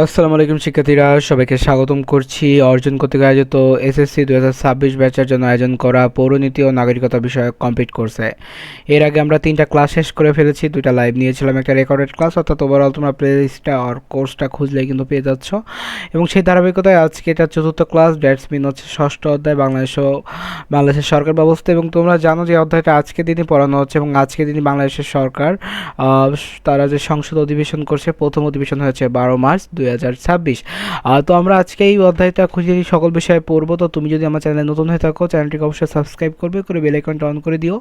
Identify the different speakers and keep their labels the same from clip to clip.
Speaker 1: আসসালামু আলাইকুম শিক্ষার্থীরা, সবাইকে স্বাগতম করছি অর্জন কর্তৃক আয়োজিত এসএসসি 2026 ব্যাচের জন্য আয়োজন করা পৌরনীতি ও নাগরিকতা বিষয়ক কমপ্লিট কোর্সে। এর আগে আমরা 3টা ক্লাস শেষ করে ফেলেছি, 2টা লাইভ নিয়েছিলাম, একটা রেকর্ডেড ক্লাস। অর্থাৎ ওভারঅল তোমরা প্লেলিস্টটা আর কোর্সটা খুঁজলেই কিন্তু পেয়ে যাচ্ছ। এবং সেই ধারাবাহিকতায় আজকে এটা 4র্থ ক্লাস, দ্যাটস মিন হচ্ছে 6ষ্ঠ অধ্যায় বাংলাদেশের সরকার ব্যবস্থা। এবং তোমরা জানো যে অধ্যায়টা আজকে দিনই পড়ানো হচ্ছে এবং আজকে দিনই বাংলাদেশের সরকার তারা যে সংসদ অধিবেশন করছে, প্রথম অধিবেশন হয়েছে 12 মার্চ 2026। তো আমরা আজকে এই অধ্যায়টা খুঁজে সকল বিষয়ে পড়বো। তো তুমি যদি আমার চ্যানেলে নতুন হয়ে থাকো, চ্যানেলটিকে অবশ্যই সাবস্ক্রাইব করে বেল আইকনটা অন করে দিও।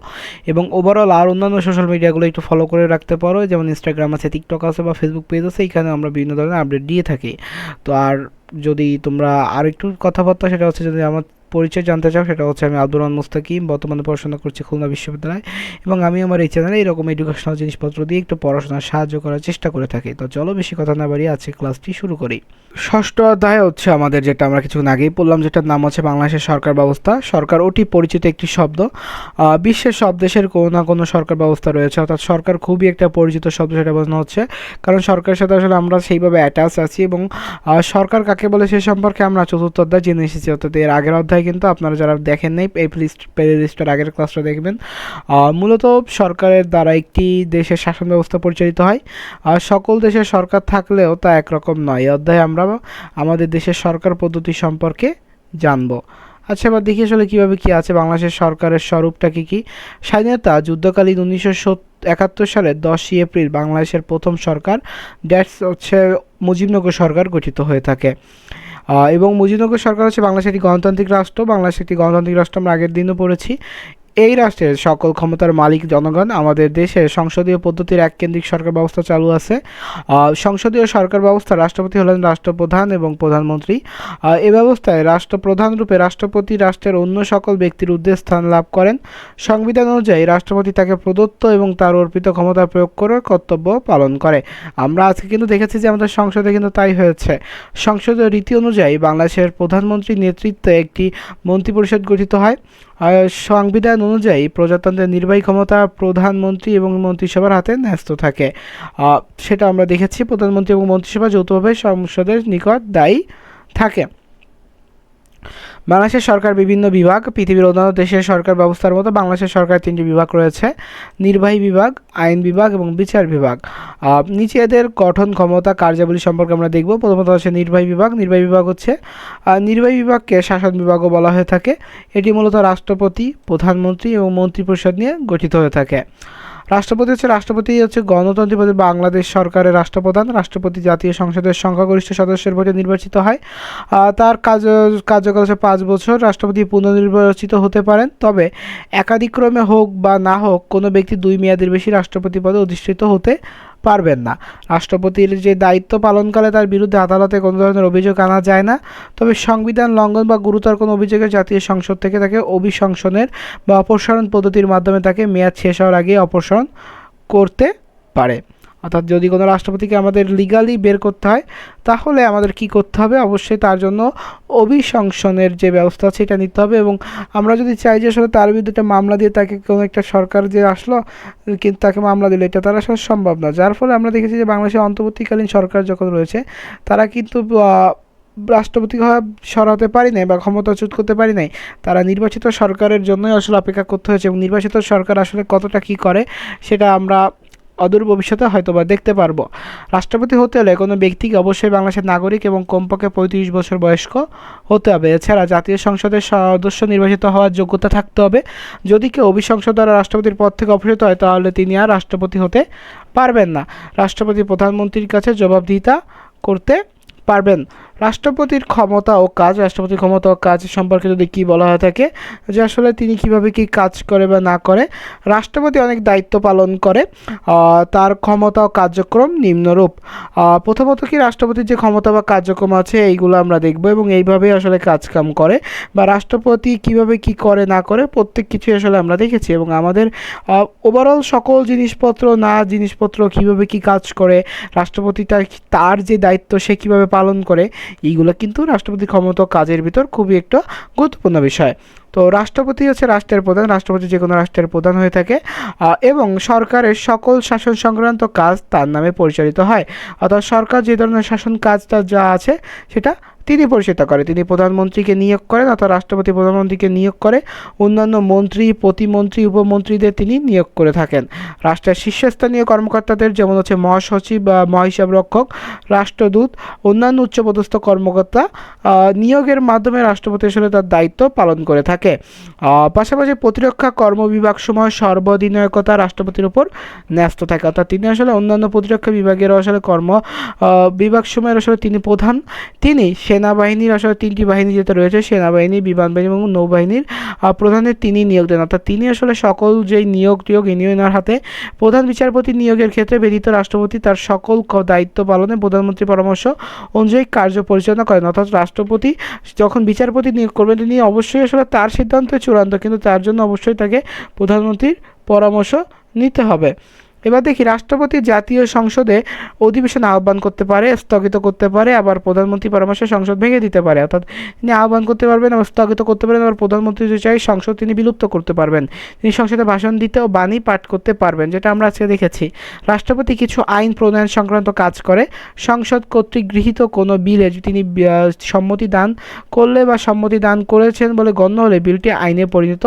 Speaker 1: এবং ওভারঅল আর অন্যান্য সোশ্যাল মিডিয়াগুলো একটু ফলো করে রাখতে পারো, যেমন ইনস্টাগ্রাম আছে, টিকটক আছে বা ফেসবুক পেজ আছে, এখানে আমরা বিভিন্ন ধরনের আপডেট দিয়ে থাকি। তো আর যদি তোমরা আর একটু কথাবার্তা, সেটা হচ্ছে যদি আমার পরিচয় জানতে চাও, সেটা হচ্ছে আমি আব্দুর রহমান মুস্তাকিম, বর্তমানে পড়াশোনা করছি খুলনা বিশ্ববিদ্যালয়। এবং আমি আমার এই চ্যানেলে এরকম এডুকেশনাল জিনিসপত্র দিয়ে একটু পড়াশোনার সাহায্য করার চেষ্টা করে থাকি। তো চলো বেশি কথা না বাড়িয়ে আজকে ক্লাসটি শুরু করি। ষষ্ঠ অধ্যায় হচ্ছে আমাদের, যেটা আমরা কিছুক্ষণ আগেই পড়লাম, যেটার নাম হচ্ছে বাংলাদেশের সরকার ব্যবস্থা। সরকার অতি পরিচিত একটি শব্দ। বিশ্বের সব দেশের কোনো না কোনো সরকার ব্যবস্থা রয়েছে, অর্থাৎ সরকার খুবই একটা পরিচিত শব্দ, সেটা বোঝানো হচ্ছে। কারণ সরকারের সাথে আসলে আমরা সেইভাবে অ্যাটাচ আছি এবং সরকার কাকে বলে সে সম্পর্কে আমরা চতুর্থ অধ্যায় জেনে এসেছি। অর্থাৎ এর আগের অধ্যায় কিন্তু আপনারা যারা দেখেন নাই, এই প্লে লিস্টের আগের ক্লাসটা দেখবেন। মূলত সরকারের দ্বারা একটি দেশের শাসন ব্যবস্থা পরিচালিত হয়। আর সকল দেশের সরকার থাকলেও তা একরকম নয়। এই অধ্যায়ে আমরা আমাদের দেশের সরকার পদ্ধতি সম্পর্কে জানবো। আচ্ছা, এবার দেখি আসলে কীভাবে কী আছে বাংলাদেশের সরকারের স্বরূপটা কী। স্বাধীনতা যুদ্ধকালীন 1971 সালের 10ই এপ্রিল বাংলাদেশের প্রথম সরকার, দ্যাটস হচ্ছে মুজিবনগর সরকার গঠিত হয়ে থাকে। এবং মুজিবনগর সরকার হচ্ছে বাংলাদেশ একটি গণতান্ত্রিক রাষ্ট্র। বাংলাদেশ একটি গণতান্ত্রিক রাষ্ট্র আমরা আগের দিনও পড়েছি। এই রাষ্ট্রের সকল ক্ষমতার মালিক জনগণ। আমাদের দেশে সংসদীয় পদ্ধতির এককেন্দ্রিক সরকার ব্যবস্থা চালু আছে। সংসদীয় সরকার ব্যবস্থা রাষ্ট্রপতি হলেন রাষ্ট্রপ্রধান এবং প্রধানমন্ত্রী। এ ব্যবস্থায় রাষ্ট্রপ্রধান রূপে রাষ্ট্রপতি রাষ্ট্রের অন্য সকল ব্যক্তির ঊর্ধ্বে স্থান লাভ করেন। সংবিধান অনুযায়ী রাষ্ট্রপতি তাকে প্রদত্ত এবং তার অর্পিত ক্ষমতা প্রয়োগ করে কর্তব্য পালন করে। আমরা আজকে কিন্তু দেখেছি যে আমাদের সংসদে কিন্তু তাই হয়েছে। সংসদীয় রীতি অনুযায়ী বাংলাদেশের প্রধানমন্ত্রীর নেতৃত্বে একটি মন্ত্রিপরিষদ গঠিত হয়। সংবিধান অনুযায়ী প্রজাতন্ত্রের নির্বাহী ক্ষমতা প্রধানমন্ত্রী এবং মন্ত্রিসভার হাতে ন্যস্ত থাকে। সেটা আমরা দেখেছি, প্রধানমন্ত্রী এবং মন্ত্রিসভা যৌথভাবে সংসদের নিকট দায়ী থাকে। বাংলাদেশের সরকার বিভিন্ন বিভাগ। পৃথিবীর অন্যান্য দেশের সরকার ব্যবস্থার মতো বাংলাদেশের সরকারের 3টি বিভাগ রয়েছে: নির্বাহী বিভাগ, আইন বিভাগ এবং বিচার বিভাগ। নিচে এদের গঠন, ক্ষমতা, কার্যাবলী সম্পর্কে আমরা দেখব। প্রথমত হচ্ছে নির্বাহী বিভাগ। নির্বাহী বিভাগ হচ্ছে নির্বাহী বিভাগকে শাসন বিভাগও বলা হয়ে থাকে। এটি মূলত রাষ্ট্রপতি, প্রধানমন্ত্রী এবং মন্ত্রিপরিষদ নিয়ে গঠিত হয়ে থাকে। রাষ্ট্রপতি হচ্ছে গণতন্ত্রী বাংলাদেশ সরকারের রাষ্ট্রপ্রধান। রাষ্ট্রপতি জাতীয় সংসদের সংখ্যাগরিষ্ঠ সদস্যের ভোটে নির্বাচিত হয়। তার কার্যকাল হচ্ছে 5 বছর। রাষ্ট্রপতি পুনর্নির্বাচিত হতে পারেন, তবে একাদিক্রমে হোক বা না হোক কোনো ব্যক্তি 2 মেয়াদের বেশি রাষ্ট্রপতি পদে অধিষ্ঠিত হতে পারবেন না। রাষ্ট্রপতির যে দায়িত্ব পালনকালে তার বিরুদ্ধে আদালতে কোনো ধরনের অভিযোগ আনা যায় না। তবে সংবিধান লঙ্ঘন বা গুরুতর কোনো অভিযোগে জাতীয় সংসদ থেকে তাকে অভিশংসনের বা অপসারণ পদ্ধতির মাধ্যমে তাকে মেয়াদ শেষ হওয়ার আগে অপসারণ করতে পারে। অর্থাৎ যদি কোনো রাষ্ট্রপতিকে আমাদের লিগালি বের করতে হয়, তাহলে আমাদের কি করতে হবে? অবশ্যই তার জন্য অভিশংসনের যে ব্যবস্থা আছে এটা নিতে হবে। এবং আমরা যদি চাই যে আসলে তার বিরুদ্ধে একটা মামলা দিয়ে তাকে কোনো একটা সরকার যে আসলো কিন্তু তাকে মামলা দিল, এটা তার আসলে সম্ভব না। যার ফলে আমরা দেখেছি যে বাংলাদেশের অন্তর্বর্তীকালীন সরকার যখন রয়েছে, তারা কিন্তু রাষ্ট্রপতি সরাতে পারি নাই বা ক্ষমতাচ্যুত করতে পারি নাই। তারা নির্বাচিত সরকারের জন্যই আসলে অপেক্ষা করতে হয়েছে। এবং নির্বাচিত সরকার আসলে কতটা কি করে সেটা আমরা অদূর ভবিষ্যতে হয়তোবা দেখতে পারবো। রাষ্ট্রপতি হতে হলে কোনো ব্যক্তিকে অবশ্যই বাংলাদেশের নাগরিক এবং কমপক্ষে 35 বছর বয়স্ক হতে হবে। এছাড়া জাতীয় সংসদের সদস্য নির্বাচিত হওয়ার যোগ্যতা থাকতে হবে। যদি কেউ অভিশংসন দ্বারা রাষ্ট্রপতির পদ থেকে অপসারিত হয়, তাহলে তিনি আর রাষ্ট্রপতি হতে পারবেন না। রাষ্ট্রপতি প্রধানমন্ত্রীর কাছে জবাবদিহিতা করতে পারবেন। রাষ্ট্রপতির ক্ষমতা ও কাজ সম্পর্কে যদি কি বলা হয়ে থাকে, যে আসলে তিনি কিভাবে কি কাজ করে বা না করে। রাষ্ট্রপতি অনেক দায়িত্ব পালন করে। তার ক্ষমতা ও কার্যক্রম নিম্নরূপ। প্রথমত কি রাষ্ট্রপতির যে ক্ষমতা বা কার্যক্রম আছে এইগুলো আমরা দেখব এবং এইভাবেই আসলে কাজকাম করে বা রাষ্ট্রপতি কিভাবে কি করে না করে প্রত্যেক কিছুই আসলে আমরা দেখেছি। এবং আমাদের ওভারঅল সকল জিনিসপত্র কিভাবে কি কাজ করে, রাষ্ট্রপতি তার যে দায়িত্ব সে কিভাবে পালন করে, এইগুলো কিন্তু রাষ্ট্রপতির ক্ষমতা ও কাজের ভিতর খুবই একটা গুরুত্বপূর্ণ বিষয়। তো রাষ্ট্রপতি হচ্ছে রাষ্ট্রের প্রধান, রাষ্ট্রপতি যে কোনো রাষ্ট্রের প্রধান হয়ে থাকে এবং সরকারের সকল শাসন সংক্রান্ত কাজ তার নামে পরিচালিত হয়। অর্থাৎ সরকার যে ধরনের শাসন কাজটা যা আছে সেটা তিনি পরিচালিত করে। তিনি প্রধানমন্ত্রীকে নিয়োগ করেন, অর্থাৎ রাষ্ট্রপতি প্রধানমন্ত্রীকে নিয়োগ করে, অন্যান্য মন্ত্রী, প্রতিমন্ত্রী, উপমন্ত্রীদের তিনি নিয়োগ করে থাকেন। রাষ্ট্রের শীর্ষস্থানীয় কর্মকর্তাদের যেমন হচ্ছে মহাসচিব বা মহাহিসাব রক্ষক, রাষ্ট্রদূত, অন্যান্য উচ্চপদস্থ কর্মকর্তা নিয়োগের মাধ্যমে রাষ্ট্রপতি আসলে তার দায়িত্ব পালন করে থাকে। পাশাপাশি প্রতিরক্ষা কর্মবিভাগ সমূহ সর্বাধিনায়কতা রাষ্ট্রপতির উপর ন্যস্ত থাকে, অর্থাৎ তিনি আসলে অন্যান্য প্রতিরক্ষা বিভাগেরও আসলে বিভাগ সমূহের আসলে তিনি প্রধান। তিনি সেনাবাহিনীর আসলে তিনটি বাহিনী যেটা রয়েছে, সেনাবাহিনী, বিমান বাহিনী এবং নৌবাহিনীর প্রধানের তিনি নিয়োগ দেন, অর্থাৎ তিনি আসলে সকল যেই নিয়োগ এই নিয়োগের হাতে। প্রধান বিচারপতি নিয়োগের ক্ষেত্রে ব্যতীত রাষ্ট্রপতি তার সকল দায়িত্ব পালনে প্রধানমন্ত্রীর পরামর্শ অনুযায়ী কার্য পরিচালনা করেন, অর্থাৎ রাষ্ট্রপতি যখন বিচারপতি নিয়োগ করবেন তিনি অবশ্যই আসলে তার সিদ্ধান্ত চূড়ান্ত, কিন্তু তার জন্য অবশ্যই তাকে প্রধানমন্ত্রীর পরামর্শ নিতে হবে। এবার দেখি রাষ্ট্রপতি জাতীয় সংসদে অধিবেশন আহ্বান করতে পারে, স্থগিত করতে পারে, আবার প্রধানমন্ত্রী পরামর্শে সংসদ ভেঙে দিতে পারে, অর্থাৎ তিনি আহ্বান করতে পারবেন, আবার স্থগিত করতে পারেন, আবার প্রধানমন্ত্রী যদি চাই সংসদ তিনি বিলুপ্ত করতে পারবেন। তিনি সংসদে ভাষণ দিতে ও বাণী পাঠ করতে পারবেন, যেটা আমরা আজকে দেখেছি। রাষ্ট্রপতি কিছু আইন প্রণয়ন সংক্রান্ত কাজ করে। সংসদ কর্তৃক গৃহীত কোনো বিলে তিনি সম্মতি দান করলে বা সম্মতি দান করেছেন বলে গণ্য হলে বিলটি আইনে পরিণত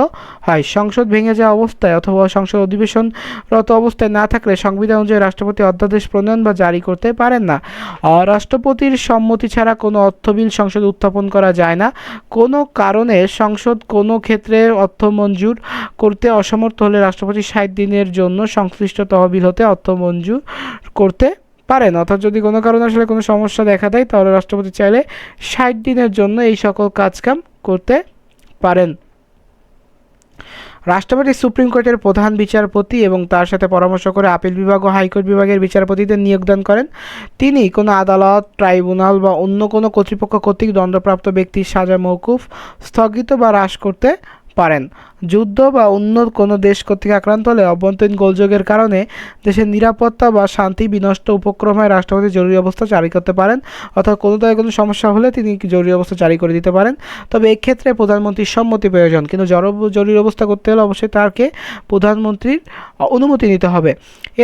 Speaker 1: হয়। সংসদ ভেঙে যাওয়া অবস্থায় অথবা সংসদ অধিবেশনরত অবস্থায় না থাকলে সংবিধান অনুযায়ী রাষ্ট্রপতি অধ্যাদেশ প্রণয়ন বা জারি করতে পারেন না। রাষ্ট্রপতির সম্মতি ছাড়া কোনো অর্থ বিল সংসদে উত্থাপন করা যায় না। কোনো কারণে সংসদ কোনো ক্ষেত্রে অর্থ মঞ্জুর করতে অসমর্থ হলে রাষ্ট্রপতি 60 দিনের জন্য সংশ্লিষ্ট তহবিল হতে অর্থ মঞ্জুর করতে পারেন, অর্থাৎ যদি কোনো কারণে আসলে কোনো সমস্যা দেখা দেয় তাহলে রাষ্ট্রপতি চাইলে 60 দিনের জন্য এই সকল কাজকাম করতে পারেন। রাষ্ট্রপতি সুপ্রিম কোর্টের প্রধান বিচারপতি এবং তার সাথে পরামর্শ করে আপিল বিভাগ ও হাইকোর্ট বিভাগের বিচারপতিদের নিয়োগদান করেন। তিনি কোনো আদালত, ট্রাইব্যুনাল বা অন্য কোনো কর্তৃপক্ষ কর্তৃক দণ্ডপ্রাপ্ত ব্যক্তির সাজা মওকুফ, স্থগিত বা হ্রাস করতে পারেন। যুদ্ধ বা অন্য কোনো দেশ কর্তৃক আক্রান্ত হলে অভ্যন্তরীণ গোলযোগের কারণে দেশের নিরাপত্তা বা শান্তি বিনষ্ট উপক্রম হয় রাষ্ট্রপতি জরুরি অবস্থা জারি করতে পারেন, অর্থাৎ কোনো ধরনের কোনো সমস্যা হলে তিনি জরুরি অবস্থা জারি করে দিতে পারেন। তবে এক্ষেত্রে প্রধানমন্ত্রীর সম্মতি প্রয়োজন, কিন্তু জরুরি অবস্থা করতে হলে অবশ্যই তাকে প্রধানমন্ত্রীর অনুমতি নিতে হবে।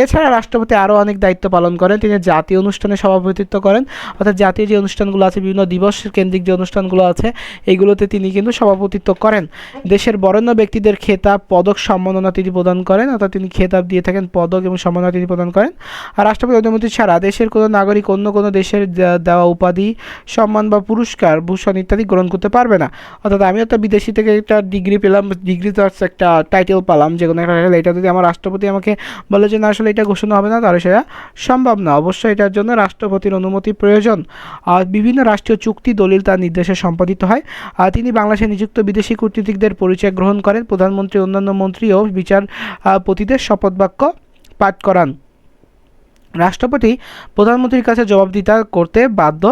Speaker 1: এছাড়া রাষ্ট্রপতি আরও অনেক দায়িত্ব পালন করেন। তিনি জাতীয় অনুষ্ঠানে সভাপতিত্ব করেন, অর্থাৎ জাতীয় যে অনুষ্ঠানগুলো আছে, বিভিন্ন দিবস কেন্দ্রিক যে অনুষ্ঠানগুলো আছে এইগুলোতে তিনি কিন্তু সভাপতিত্ব করেন। দেশের বরেণ্য ব্যক্তিদের খেতাব, পদক, সম্মাননা তিনি প্রদান করেন, অর্থাৎ তিনি খেতাব দিয়ে থাকেন, পদক এবং সম্মাননা তিনি প্রদান করেন। আর রাষ্ট্রপতি অনুমতি ছাড়া দেশের কোনো নাগরিক অন্য কোনো দেশের দেওয়া উপাধি, সম্মান বা পুরস্কার, ভূষণ ইত্যাদি গ্রহণ করতে পারবে না। অর্থাৎ আমি একটা বিদেশি থেকে একটা ডিগ্রি পেলাম, ডিগ্রি তো একটা টাইটেল পেলাম, যে কোনো একটা টাইটেল, এটা যদি আমার রাষ্ট্রপতি আমাকে বলে যে না আসলে এটা ঘোষণা হবে না, তাহলে সেটা সম্ভব না। অবশ্যই এটার জন্য রাষ্ট্রপতির অনুমতি প্রয়োজন। আর বিভিন্ন রাষ্ট্রীয় চুক্তি, দলিল তার নির্দেশে সম্পাদিত হয়। আর তিনি বাংলাদেশে নিযুক্ত বিদেশি কূটনীতিকদের পরিচয় গ্রহণ করেন। প্রধানমন্ত্রী, অন্যান্য মন্ত্রী ও বিচারপতিদের শপথ বাক্য পাঠ করান। রাষ্ট্রপতি প্রধানমন্ত্রীর কাছে জবাবদিহিতা করতে বাধ্য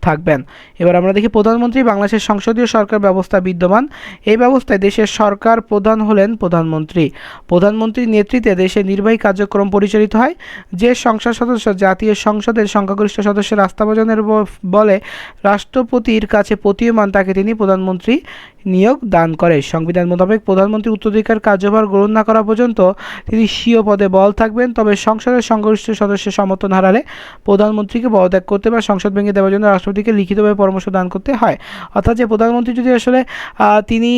Speaker 1: থাকবেন। এবার আমরা দেখি প্রধানমন্ত্রী বাংলাদেশের সংসদীয় সরকার ব্যবস্থা বিদ্যমান। এই ব্যবস্থায় দেশের সরকার প্রধান হলেন প্রধানমন্ত্রী। প্রধানমন্ত্রীর নেতৃত্বে দেশের নির্বাহী কার্যক্রম পরিচালিত হয়। যে সংসদ সদস্য জাতীয় সংসদের সংখ্যাগরিষ্ঠ সদস্যের আস্থাভাজনের বলে রাষ্ট্রপতির কাছে প্রতীয়মান তাকে তিনি প্রধানমন্ত্রী নিয়োগ দান করে। সংবিধান মোতাবেক প্রধানমন্ত্রী উত্তরাধিকার কার্যভার গ্রহণ না করা পর্যন্ত তিনি স্বীয় পদে বহাল থাকবেন। তবে সংসদের সংখ্যাগরিষ্ঠ সদস্যের সমর্থন হারালে প্রধানমন্ত্রীকে পদত্যাগ করতে বা সংসদ ভেঙে দেওয়ার জন্য রাষ্ট্রপতিকে লিখিতভাবে পরামর্শ দান করতে হয়। অর্থাৎ যে প্রধানমন্ত্রী যদি আসলে তিনি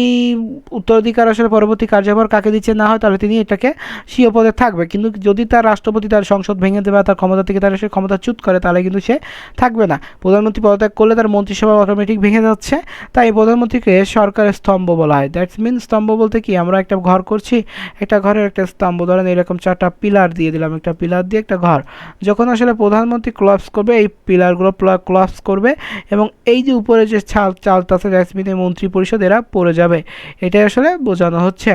Speaker 1: উত্তরাধিকার আসলে পরবর্তী কার্যভার কাকে দিচ্ছে না হয়, তাহলে তিনি এটাকে স্বীয় পদে থাকবে, কিন্তু যদি তার রাষ্ট্রপতি তার সংসদ ভেঙে দেবে, তার ক্ষমতা থেকে তার সে ক্ষমতা চ্যুত করে, তাহলে কিন্তু সে থাকবে না। প্রধানমন্ত্রী পদত্যাগ করলে তার মন্ত্রিসভা অটোমেটিক ভেঙে যাচ্ছে, তাই প্রধানমন্ত্রীকে সরকারের স্তম্ভ বলা হয়। দ্যাটস মিন স্তম্ভ বলতে কি, আমরা একটা ঘর করছি, একটা ঘরের একটা স্তম্ভ, ধরেন এরকম 4টা পিলার দিয়ে দিলাম, একটা পিলার দিয়ে একটা ঘর। যখন আসলে প্রধানমন্ত্রী ক্লাপস করবে, এই পিলারগুলো ক্লাপস করবে এবং এই যে উপরে যে চালটা আছে দ্যাটস মিন এই মন্ত্রী পরিষদ এরা পড়ে যাবে, এটাই আসলে বোঝানো হচ্ছে।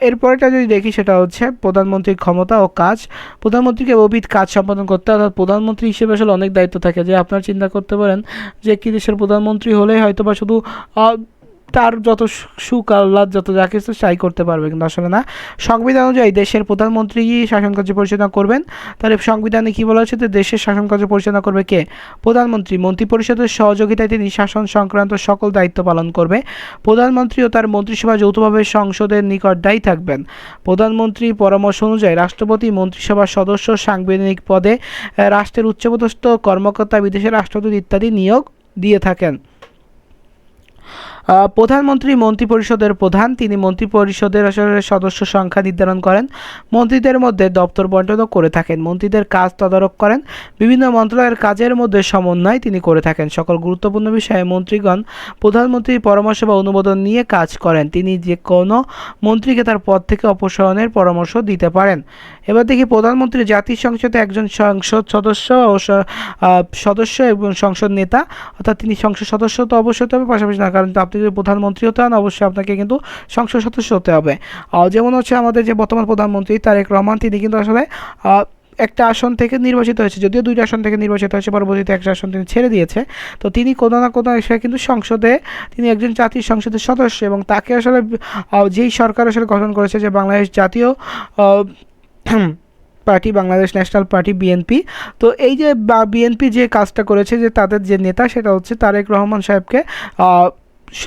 Speaker 1: এরপরেটা যদি দেখি সেটা হচ্ছে প্রধানমন্ত্রীর ক্ষমতা ও কাজ। প্রধানমন্ত্রীকে বহুবিধ কাজ সম্পাদন করতে, অর্থাৎ প্রধানমন্ত্রী হিসেবে আসলে অনেক দায়িত্ব থাকে। যে আপনারা চিন্তা করতে পারেন যে কি দেশের প্রধানমন্ত্রী হলে হয়তো বা শুধু তার যত সুখ আহ্লাদ যত যা কিছু চাই করতে পারবে, কিন্তু আসলে না। সংবিধান অনুযায়ী দেশের প্রধানমন্ত্রী শাসন কার্য পরিচালনা করবেন। তাহলে সংবিধানে কি বলা হচ্ছে যে দেশের শাসন কার্য পরিচালনা করবে কে? প্রধানমন্ত্রী। মন্ত্রিপরিষদের সহযোগিতায় তিনি শাসন সংক্রান্ত সকল দায়িত্ব পালন করবে। প্রধানমন্ত্রী ও তার মন্ত্রিসভা যৌথভাবে সংসদের নিকট দায়ী থাকবেন। প্রধানমন্ত্রী পরামর্শ অনুযায়ী রাষ্ট্রপতি মন্ত্রিসভার সদস্য সাংবিধানিক পদে রাষ্ট্রের উচ্চপদস্থ কর্মকর্তা, বিদেশের রাষ্ট্রদূত ইত্যাদি নিয়োগ দিয়ে থাকেন। প্রধানমন্ত্রী মন্ত্রিপরিষদের প্রধান, তিনি মন্ত্রিপরিষদের আসলে সদস্য সংখ্যা নির্ধারণ করেন। মন্ত্রীদের মধ্যে দপ্তর বন্টনও করে থাকেন। মন্ত্রীদের কাজ তদারক করেন। বিভিন্ন মন্ত্রণালয়ের কাজের মধ্যে সমন্বয় তিনি করে থাকেন। সকল গুরুত্বপূর্ণ বিষয়ে মন্ত্রীগণ প্রধানমন্ত্রীর পরামর্শ বা অনুমোদন নিয়ে কাজ করেন। তিনি যে কোনো মন্ত্রীকে তার পদ থেকে অপসারণের পরামর্শ দিতে পারেন। এবার দেখি প্রধানমন্ত্রী জাতীয় সংসদে একজন সংসদ সদস্য ও সদস্য এবং সংসদ নেতা, অর্থাৎ তিনি সংসদ সদস্য তো অবশ্যই হতে হবে, পাশাপাশি না, কারণ আপনি যদি প্রধানমন্ত্রী হতে হন অবশ্যই আপনাকে কিন্তু সংসদ সদস্য হতে হবে। যেমন হচ্ছে আমাদের যে বর্তমান প্রধানমন্ত্রী তারেক রহমান, তিনি কিন্তু আসলে একটা আসন থেকে নির্বাচিত হয়েছে, যদিও 2টা আসন থেকে নির্বাচিত হয়েছে, পরবর্তীতে একটা আসন তিনি ছেড়ে দিয়েছে। তো তিনি কোনো না কোনো বিষয়ে কিন্তু সংসদে তিনি একজন জাতীয় সংসদের সদস্য, এবং তাকে আসলে যেই সরকার আসলে গঠন করেছে যে বাংলাদেশ জাতীয় party, Bangladesh national party BNP, তো এই যে বিএনপি যে কাজটা করেছে যে তাদের যে নেতা সেটা হচ্ছে তারেক রহমান সাহেবকে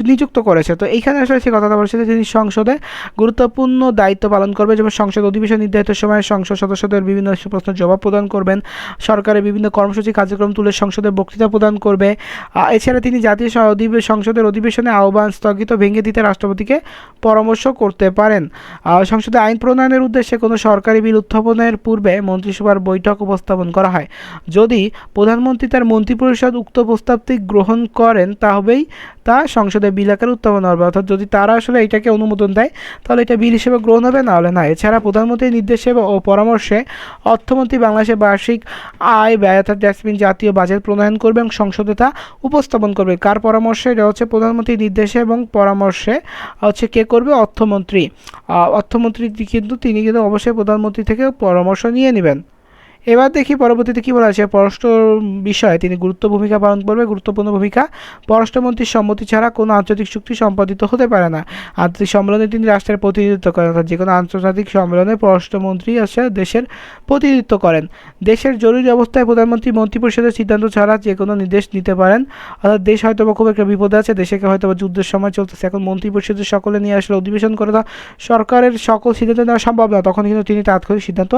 Speaker 1: নিযুক্ত করেছে। তো এইখানে আসলে সে কথাটা বলেছে যে তিনি সংসদে গুরুত্বপূর্ণ দায়িত্ব পালন করবে, যেমন সংসদ অধিবেশন নির্ধারিত সময়ে সংসদ সদস্যদের বিভিন্ন প্রশ্নের জবাব প্রদান করবেন, সরকারের বিভিন্ন কর্মসূচি কার্যক্রম তুলে সংসদে বক্তৃতা প্রদান করবে। এছাড়া তিনি জাতীয় সংসদের অধিবেশনে আহ্বান স্থগিত ভেঙে দিতে রাষ্ট্রপতিকে পরামর্শ করতে পারেন। সংসদে আইন প্রণয়নের উদ্দেশ্যে কোনো সরকারি বিল উত্থাপনের পূর্বে মন্ত্রিসভার বৈঠক উপস্থাপন করা হয়। যদি প্রধানমন্ত্রী তার মন্ত্রিপরিষদ উক্ত প্রস্তাবটি গ্রহণ করেন তবেই তা সংসদে বিল আকারে উত্থাপন হবে, অর্থাৎ যদি তারা আসলে এটাকে অনুমোদন দেয় তাহলে এটা বিল হিসেবে গ্রহণ হবে, না হলে না। এছাড়া প্রধানমন্ত্রীর নির্দেশে ও পরামর্শে অর্থমন্ত্রী বাংলাদেশের বার্ষিক আয় ব্যয় অর্থাৎ জাতীয় বাজেট প্রণয়ন করবে এবং সংসদে তা উপস্থাপন করবে। কার পরামর্শে? এটা হচ্ছে প্রধানমন্ত্রীর নির্দেশে এবং পরামর্শে হচ্ছে কে করবে? অর্থমন্ত্রী। অর্থমন্ত্রী কিন্তু তিনি কিন্তু অবশ্যই প্রধানমন্ত্রী থেকে পরামর্শ নিয়ে নেবেন। এবার দেখি পরবর্তীতে কী বলা আছে। পররাষ্ট্র বিষয়ে তিনি গুরুত্বপূর্ণ ভূমিকা। পররাষ্ট্রমন্ত্রীর সম্মতি ছাড়া কোনো আন্তর্জাতিক চুক্তি সম্পাদিত হতে পারে না। আন্তর্জাতিক সম্মেলনে তিনি রাষ্ট্রের প্রতিনিধিত্ব করেন, অর্থাৎ যে কোনো আন্তর্জাতিক সম্মেলনে পররাষ্ট্রমন্ত্রী আসে দেশের প্রতিনিধিত্ব করেন। দেশের জরুরি অবস্থায় প্রধানমন্ত্রী মন্ত্রিপরিষদের সিদ্ধান্ত ছাড়া যে কোনো নির্দেশ নিতে পারেন, অর্থাৎ দেশ হয়তো খুব একটা বিপদে আছে, দেশকে হয়তো যুদ্ধের সময় চলতেছে, এখন মন্ত্রিপরিষদের সকলে নিয়ে আসলে অধিবেশন করে সরকারের সকল সিদ্ধান্ত নেওয়া সম্ভব না, তখন কিন্তু তিনি তাৎক্ষণিক সিদ্ধান্ত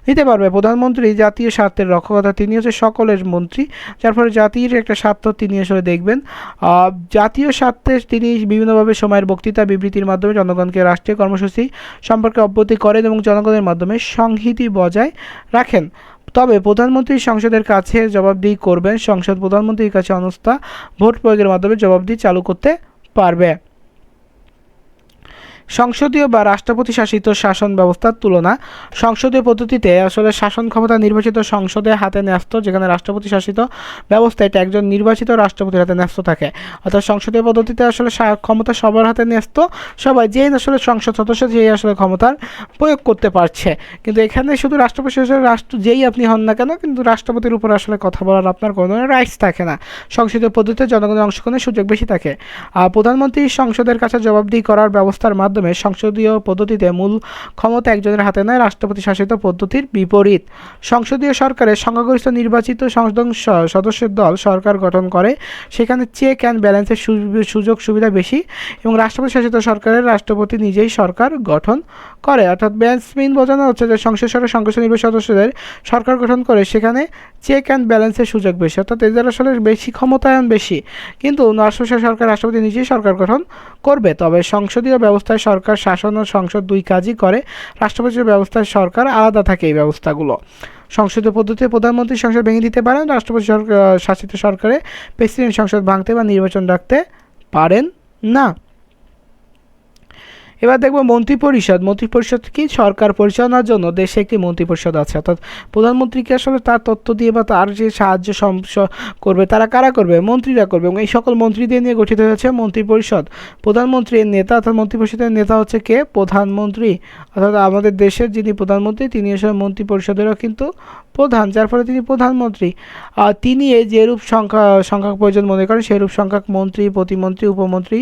Speaker 1: নিতে পারবে। প্রধানমন্ত্রী জাতীয় স্বার্থের রক্ষকতা, তিনি হচ্ছে সকলের মন্ত্রী, যার ফলে জাতির একটা স্বার্থ তিনি আসলে দেখবেন। জাতীয় স্বার্থে তিনি বিভিন্নভাবে সময়ের বক্তৃতা বিবৃতির মাধ্যমে জনগণকে রাষ্ট্রীয় কর্মসূচি সম্পর্কে অবগত করেন এবং জনগণের মাধ্যমে সংহতি বজায় রাখেন। তবে প্রধানমন্ত্রী সংসদের কাছে জবাবদিহি করবেন। সংসদ প্রধানমন্ত্রীর কাছে অনাস্থা ভোট প্রয়োগের মাধ্যমে জবাবদিহি চালু করতে পারবে। সংসদীয় বা রাষ্ট্রপতি শাসিত শাসন ব্যবস্থার তুলনা। সংসদীয় পদ্ধতিতে আসলে শাসন ক্ষমতা নির্বাচিত সংসদের হাতে ন্যস্ত, যেখানে রাষ্ট্রপতি শাসিত ব্যবস্থা এটা একজন নির্বাচিত রাষ্ট্রপতির হাতে ন্যস্ত থাকে। অর্থাৎ সংসদীয় পদ্ধতিতে আসলে ক্ষমতা সবার হাতে ন্যস্ত, সবাই যেই আসলে সংসদ সদস্য সেই আসলে ক্ষমতার প্রয়োগ করতে পারছে। কিন্তু এখানে শুধু রাষ্ট্রপতি যেই আপনি হন না কেন, কিন্তু রাষ্ট্রপতির উপর আসলে কথা বলার আপনার কোনো রাইটস থাকে না। সংসদীয় পদ্ধতিতে জনগণের অংশগ্রহণের সুযোগ বেশি থাকে। প্রধানমন্ত্রী সংসদের কাছে জবাবদিহি করার ব্যবস্থার মাধ্যমে সংসদীয় পদ্ধতিতে মূল ক্ষমতা একজনের হাতে নেয়, রাষ্ট্রপতি শাসিত পদ্ধতির বিপরীত। সংসদীয় সরকারের সংখ্যাগরিষ্ঠ নির্বাচিত সদস্যের দল সরকার গঠন করে, সেখানে চেক অ্যান্ড ব্যালেন্সের সুযোগ সুবিধা বেশি, এবং রাষ্ট্রপতি শাসিত সরকারের রাষ্ট্রপতি নিজেই সরকার গঠন করে। অর্থাৎ ব্যালেন্সমিন বোঝানো হচ্ছে যে সংসদ নির্বাচিত সদস্যদের সরকার গঠন করে, সেখানে চেক অ্যান্ড ব্যালেন্সের সুযোগ বেশি, অর্থাৎ এদের আসলে বেশি ক্ষমতায়ন বেশি, কিন্তু রাষ্ট্রপতি নিজেই সরকার গঠন করবে। তবে সংসদীয় ব্যবস্থায় সরকার শাসন ও সংসদ দুই কাজই করে, রাষ্ট্রপতির ব্যবস্থায় সরকার আলাদা থাকে। এই ব্যবস্থাগুলো সংসদীয় পদ্ধতিতে প্রধানমন্ত্রী সংসদ ভেঙে দিতে পারেন, রাষ্ট্রপতি শাসিত সরকারে প্রেসিডেন্ট সংসদ ভাঙতে বা নির্বাচন ডাকতে পারেন না। এবার দেখব মন্ত্রিপরিষদ। মন্ত্রিপরিষদ কি? সরকার পরিচালনার জন্য দেশে একটি মন্ত্রিপরিষদ আছে, অর্থাৎ প্রধানমন্ত্রীকে আসলে তার তথ্য দিয়ে বা তার যে সাহায্য করবে তারা কারা করবে? মন্ত্রীরা করবে, এবং এই সকল মন্ত্রীদের নিয়ে গঠিত হয়েছে মন্ত্রিপরিষদ। প্রধানমন্ত্রীর নেতা অর্থাৎ মন্ত্রিপরিষদের নেতা হচ্ছে কে? প্রধানমন্ত্রী। অর্থাৎ আমাদের দেশের যিনি প্রধানমন্ত্রী তিনি আসলে মন্ত্রিপরিষদেরও কিন্তু প্রধান, যার ফলে তিনি প্রধানমন্ত্রী। আর তিনি যেরূপ সংখ্যক প্রয়োজন মনে করেন সেরূপ সংখ্যক মন্ত্রী, প্রতিমন্ত্রী, উপমন্ত্রী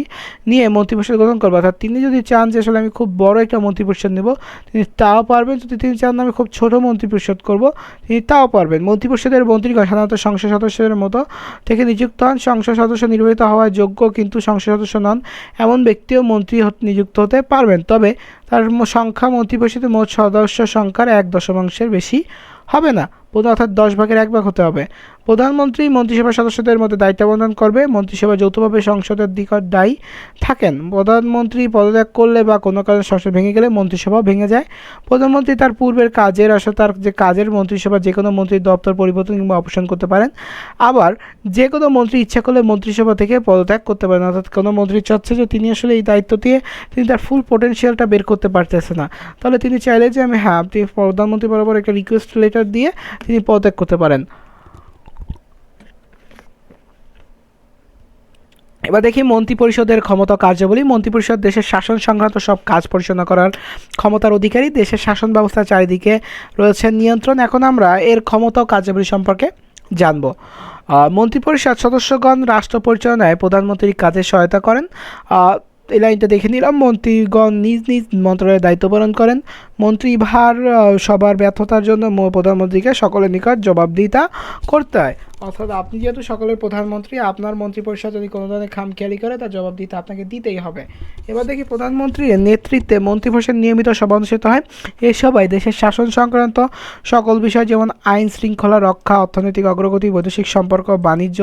Speaker 1: নিয়ে মন্ত্রিপরিষদ গঠন করবে। অর্থাৎ তিনি যদি চান যে আসলে আমি খুব বড় একটা মন্ত্রিপরিষদ নেব, তিনি তাও পারবেন। যদি তিনি চান আমি খুব ছোট মন্ত্রিপরিষদ করব, তিনি তাও পারবেন। মন্ত্রিপরিষদের মন্ত্রীগণ সাধারণত সংসদ সদস্যের মতো থেকে নিযুক্ত হন। সংসদ সদস্য নির্বাচিত হওয়ার যোগ্য কিন্তু সংসদ সদস্য নন এমন ব্যক্তিও মন্ত্রী নিযুক্ত হতে পারবেন, তবে তার সংখ্যা মন্ত্রিপরিষদের মোট সদস্য সংখ্যার 1/10 বেশি হবে না, অর্থাৎ 10/1 হতে হবে। প্রধানমন্ত্রী মন্ত্রিসভার সদস্যদের মধ্যে দায়িত্ব পালন করবে। মন্ত্রিসভা যৌথভাবে সংসদের নিকট দায়ী থাকেন। প্রধানমন্ত্রী পদত্যাগ করলে বা কোনো কারণে সংসদ ভেঙে গেলে মন্ত্রিসভাও ভেঙে যায়। প্রধানমন্ত্রী তার পূর্বের কাজের তার যে কাজের মন্ত্রিসভা যে কোনো মন্ত্রীর দপ্তর পরিবর্তন কিংবা অপসারণ করতে পারেন। আবার যে কোনো মন্ত্রী ইচ্ছা করলে মন্ত্রিসভা থেকে পদত্যাগ করতে পারেন, অর্থাৎ কোনো মন্ত্রী চাচ্ছে যে তিনি আসলে এই দায়িত্ব দিয়ে তিনি তার ফুল পোটেনশিয়ালটা বের করতে পারতেছে না, তাহলে তিনি চাইলে যে আপনি প্রধানমন্ত্রী বরাবর একটা রিকোয়েস্ট লেটার দিয়ে তিনি পদত্যাগ করতে পারেন। এবার দেখি মন্ত্রিপরিষদের ক্ষমতা কার্যাবলী। মন্ত্রিপরিষদ দেশের শাসন সংক্রান্ত সব কাজ পরিচালনা করার ক্ষমতার অধিকারী। দেশের শাসন ব্যবস্থার চারিদিকে রয়েছে নিয়ন্ত্রণ। এখন আমরা এর ক্ষমতা ও কার্যাবলী সম্পর্কে জানব। মন্ত্রিপরিষদ সদস্যগণ রাষ্ট্র পরিচালনায় প্রধানমন্ত্রীর কাজে সহায়তা করেন। এই লাইনটা দেখে নিলাম। মন্ত্রীগণ নিজ নিজ মন্ত্রণালয়ে দায়িত্ব পালন করেন। মন্ত্রীভার সবার ব্যর্থতার জন্য প্রধানমন্ত্রীকে সকলের নিকট জবাবদিহিতা করতে হয়। অর্থাৎ আপনি যেহেতু সকলের প্রধানমন্ত্রী, আপনার মন্ত্রিপরিষদ যদি কোনো ধরনের খামখেয়ালি করে তার জবাবদিহিতা আপনাকে দিতেই হবে। এবার দেখি প্রধানমন্ত্রীর নেতৃত্বে মন্ত্রিপরিষদ নিয়মিত সভা অনুষ্ঠিত হয়। এই সভায় দেশের শাসন সংক্রান্ত সকল বিষয় যেমন আইন শৃঙ্খলা রক্ষা, অর্থনৈতিক অগ্রগতি, বৈদেশিক সম্পর্ক, বাণিজ্য,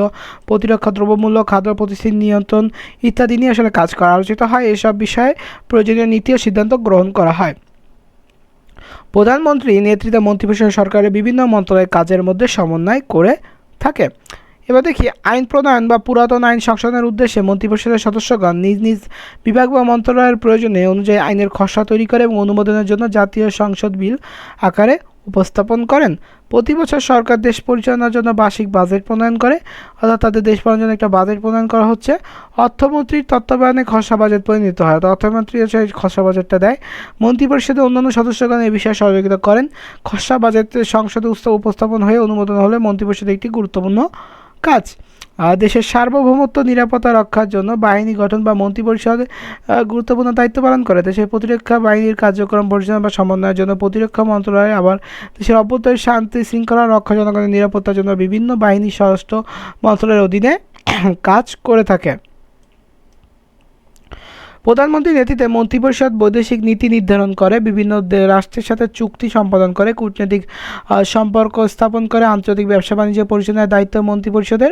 Speaker 1: প্রতিরক্ষা, দ্রব্যমূল্য, খাদ্য পরিস্থিতি নিয়ন্ত্রণ ইত্যাদি নিয়ে আসলে কাজ করা আলোচিত হয়। এসব বিষয়ে প্রয়োজনীয় নীতি ও সিদ্ধান্ত গ্রহণ করা হয়। প্রধানমন্ত্রী নেতৃত্বে মন্ত্রিপরিষদ সরকারের বিভিন্ন মন্ত্রণালয়ের কাজের মধ্যে সমন্বয় করে থাকে। এবার দেখি আইন প্রণয়ন বা পুরাতন আইন সংশোধনের উদ্দেশ্যে মন্ত্রিপরিষদের সদস্যগণ নিজ নিজ বিভাগ বা মন্ত্রণালয়ের প্রয়োজনে অনুযায়ী আইনের খসড়া তৈরি করে এবং অনুমোদনের জন্য জাতীয় সংসদ বিল আকারে উপস্থাপন করেন। প্রতি বছর সরকার দেশ পরিচালনার জন্য বার্ষিক বাজেট প্রণয়ন করে, অর্থাৎ তাদের দেশ পরিচালনার জন্য একটা বাজেট প্রণয়ন করা হচ্ছে। অর্থমন্ত্রীর তত্ত্বাবধানে খসড়া বাজেট পরিণত হয়, অর্থমন্ত্রী হচ্ছে খসড়া বাজেটটা দেয়। মন্ত্রিপরিষদের অন্যান্য সদস্যগণ এই বিষয়ে সহযোগিতা করেন। খসড়া বাজেট সংসদে উপস্থাপন হয়ে অনুমোদন হলে মন্ত্রিপরিষদের একটি গুরুত্বপূর্ণ কাজ। দেশের সার্বভৌমত্ব নিরাপত্তা রক্ষার জন্য বাহিনী গঠন বা মন্ত্রিপরিষদ গুরুত্বপূর্ণ দায়িত্ব পালন করে। দেশের প্রতিরক্ষা বাহিনীর কার্যক্রম পরিচালনা বা সমন্বয়ের জন্য প্রতিরক্ষা মন্ত্রণালয়, আবার দেশের অভ্যন্তরীণ শান্তি শৃঙ্খলা রক্ষা, জনগণের নিরাপত্তার জন্য বিভিন্ন বাহিনী স্বরাষ্ট্র মন্ত্রণালয়ের অধীনে কাজ করে থাকে। প্রধানমন্ত্রীর নেতৃত্বে মন্ত্রিপরিষদ বৈদেশিক নীতি নির্ধারণ করে, বিভিন্ন রাষ্ট্রের সাথে চুক্তি সম্পাদন করে, কূটনৈতিক সম্পর্ক স্থাপন করে, আন্তর্জাতিক ব্যবসা বাণিজ্য পরিচালনার দায়িত্ব মন্ত্রিপরিষদের।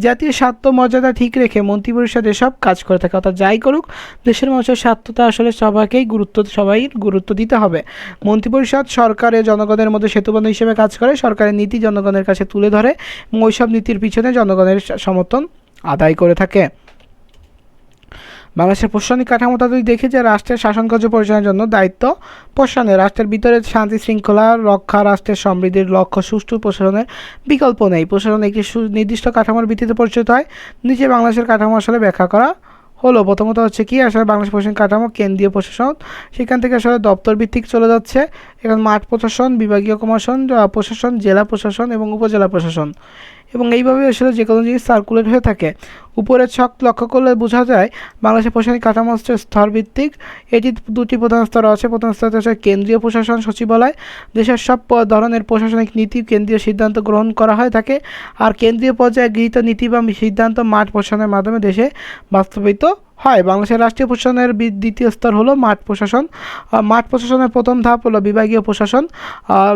Speaker 1: জাতীয় স্বার্থ মর্যাদা ঠিক রেখে মন্ত্রিপরিষদ এসব কাজ করে থাকে। অর্থাৎ যাই করুক দেশের মানুষের স্বার্থটা আসলে সবাই গুরুত্ব দিতে হবে। মন্ত্রিপরিষদ সরকারের জনগণের মধ্যে সেতুবন্ধন হিসেবে কাজ করে, সরকারের নীতি জনগণের কাছে তুলে ধরে এবং ওইসব নীতির পিছনে জনগণের সমর্থন আদায় করে থাকে। বাংলাদেশের প্রশাসনিক কাঠামোটা যদি দেখি যে রাষ্ট্রের শাসনকার্য পরিচালনার জন্য দায়িত্ব প্রশাসনে, রাষ্ট্রের ভিতরে শান্তি শৃঙ্খলা রক্ষা, রাষ্ট্রের সমৃদ্ধির লক্ষ্য, সুষ্ঠু প্রশাসনের বিকল্প নেই। প্রশাসন একটি নির্দিষ্ট কাঠামোর ভিত্তিতে পরিচালিত হয়। নিচে বাংলাদেশের কাঠামো আসলে ব্যাখ্যা করা হলো। প্রথমত হচ্ছে কি আসলে বাংলাদেশ প্রশাসনিক কাঠামো কেন্দ্রীয় প্রশাসন, সেখান থেকে আসলে দপ্তর ভিত্তিক চলে যাচ্ছে। এখন মাঠ প্রশাসন, বিভাগীয় প্রশাসন, জেলা প্রশাসন এবং উপজেলা প্রশাসন, এবং এইভাবে আসলে যে কোনো জিনিস সার্কুলেট হয়ে থাকে। উপরের ছক লক্ষ্য করলে বোঝা যায় বাংলাদেশের প্রশাসনিক কাঠামো হচ্ছে স্তরভিত্তিক। এটি দুটি প্রধান স্তর আছে। প্রথম স্তর হচ্ছে কেন্দ্রীয় প্রশাসন সচিবালয়, দেশের সব ধরনের প্রশাসনিক নীতি কেন্দ্রীয় সিদ্ধান্ত গ্রহণ করা হয় থাকে। আর কেন্দ্রীয় পর্যায়ে গৃহীত নীতি বা সিদ্ধান্ত মাঠ প্রশাসনের মাধ্যমে দেশে বাস্তবায়িত হয়। বাংলাদেশের রাষ্ট্রীয় প্রশাসনের দ্বিতীয় স্তর হলো মাঠ প্রশাসন। মাঠ প্রশাসনের প্রথম ধাপ হলো বিভাগীয় প্রশাসন,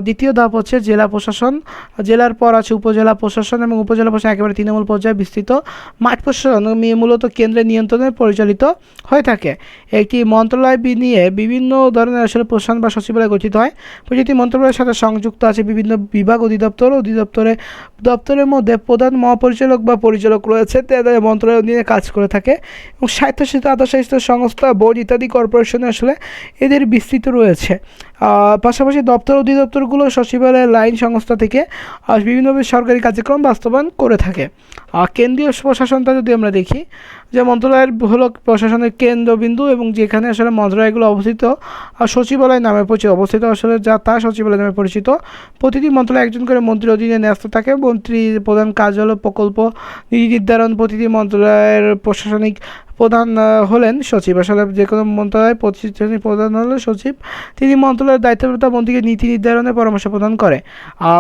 Speaker 1: দ্বিতীয় ধাপ হচ্ছে জেলা প্রশাসন, জেলার পর আছে উপজেলা প্রশাসন এবং উপজেলা প্রশাসন একেবারে তৃণমূল পর্যায়ে বিস্তৃত। মাঠ প্রশাসন মূলত কেন্দ্রের নিয়ন্ত্রণে পরিচালিত হয়ে থাকে। একটি মন্ত্রণালয় নিয়ে বিভিন্ন ধরনের আসলে প্রশাসন বা সচিবালয় গঠিত হয়। প্রতিটি মন্ত্রণালয়ের সাথে সংযুক্ত আছে বিভিন্ন বিভাগ, দপ্তরের মধ্যে প্রধান মহাপরিচালক বা পরিচালক রয়েছে, তাদের মন্ত্রণালয় নিয়ে কাজ করে থাকে এবং স্বায়ত্তশাসিত আধাশাসিত সংস্থা, বোর্ড ইত্যাদি কর্পোরেশনে আসলে এদের বিস্তৃত রয়েছে। পাশাপাশি দপ্তর অধিদপ্তরগুলো সচিবালয়ের লাইন সংস্থা থেকে বিভিন্নভাবে সরকারি কার্যক্রম বাস্তবায়ন করে থাকে। কেন্দ্রীয় প্রশাসনটা যদি আমরা দেখি, যে মন্ত্রণালয়ের হলো প্রশাসনের কেন্দ্রবিন্দু এবং যেখানে আসলে মন্ত্রণালয়গুলো অবস্থিত সচিবালয় নামে পরিচিত অবস্থিত আসলে তা সচিবালয় নামে পরিচিত। প্রতিটি মন্ত্রণালয় একজন করে মন্ত্রীর অধীনে ন্যস্ত থাকে। মন্ত্রীর প্রধান কাজ হলো প্রকল্প নীতি নির্ধারণ। প্রতিটি মন্ত্রণালয়ের প্রশাসনিক প্রধান হলেন সচিব। আসলে যে কোনো মন্ত্রণালয়ের প্রশাসনিক প্রধান হলেন সচিব। তিনি মন্ত্রণালয়ের দায়িত্বপ্রাপ্ত মন্ত্রীকে নীতি নির্ধারণে পরামর্শ প্রদান করে।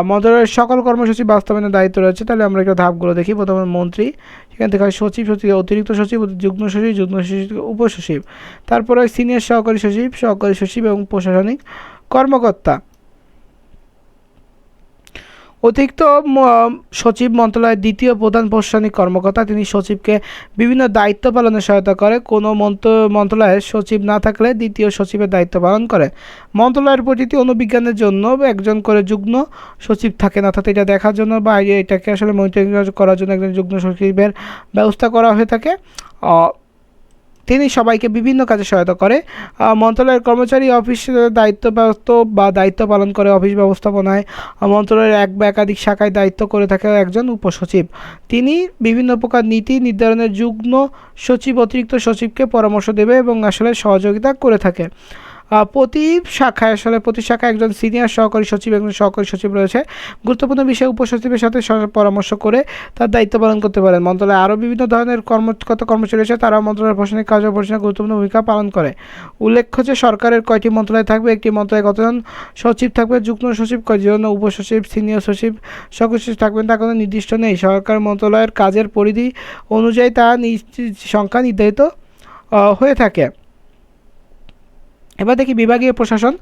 Speaker 1: মন্ত্রণালয়ের সকল কর্মসূচি বাস্তবায়নের দায়িত্ব রয়েছে। তাহলে আমরা একটা ধাপগুলো দেখি। প্রথমে মন্ত্রী, সেখান থেকে হয় সচিব, সচিব অতিরিক্ত সচিব, যুগ্ম সচিব, যুগ্ম সচিব উপসচিব, তারপরে সিনিয়র সহকারী সচিব, সহকারী সচিব এবং প্রশাসনিক কর্মকর্তা। অতিরিক্ত সচিব মন্ত্রণালয়ের দ্বিতীয় প্রধান প্রশাসনিক কর্মকর্তা। তিনি সচিবকে বিভিন্ন দায়িত্ব পালনে সহায়তা করে। কোনো মন্ত্রণালয়ের সচিব না থাকলে দ্বিতীয় সচিবের দায়িত্ব পালন করে। মন্ত্রণালয়ের প্রতিটি অনুবিজ্ঞানের জন্য একজন করে যুগ্ম সচিব থাকেন, অর্থাৎ এটা দেখার জন্য বা এটাকে আসলে মনিটরিং করার জন্য একজন যুগ্ম সচিবের ব্যবস্থা করা হয়ে থাকে। তিনি সবাইকে বিভিন্ন কাজে সহায়তা করে। মন্ত্রণালয়ের কর্মচারী অফিস দায়িত্ব পালন করে। অফিস ব্যবস্থাপনায় মন্ত্রণালয়ের এক বা একাধিক শাখায় দায়িত্ব করে থাকে একজন উপসচিব। তিনি বিভিন্ন প্রকার নীতি নির্ধারণের যুগ্ম সচিব অতিরিক্ত সচিবকে পরামর্শ দেবে এবং আসলে সহযোগিতা করে থাকে। প্রতি শাখায় একজন সিনিয়র সহকারী সচিব, একজন সহকারী সচিব রয়েছে। গুরুত্বপূর্ণ বিষয়ে উপসচিবের সাথে পরামর্শ করে তার দায়িত্ব পালন করতে পারেন। মন্ত্রণালয়ে আরও বিভিন্ন ধরনের কর্মচারী রয়েছে, তারাও মন্ত্রণালয়ের প্রশাসনিক কার্য পরিচালনায় গুরুত্বপূর্ণ ভূমিকা পালন করে। উল্লেখ্য যে সরকারের কয়টি মন্ত্রণালয় থাকবে, একটি মন্ত্রণালয়ে কতজন সচিব থাকবে, যুগ্ম সচিব কয়জন, উপসচিব, সিনিয়র সচিব, সহকারী সচিব থাকবেন তা কোনো নির্দিষ্ট নেই। সরকার মন্ত্রণালয়ের কাজের পরিধি অনুযায়ী তা সংখ্যা নির্ধারিত হয়ে থাকে। এবার দেখি বিভাগীয় প্রশাসন।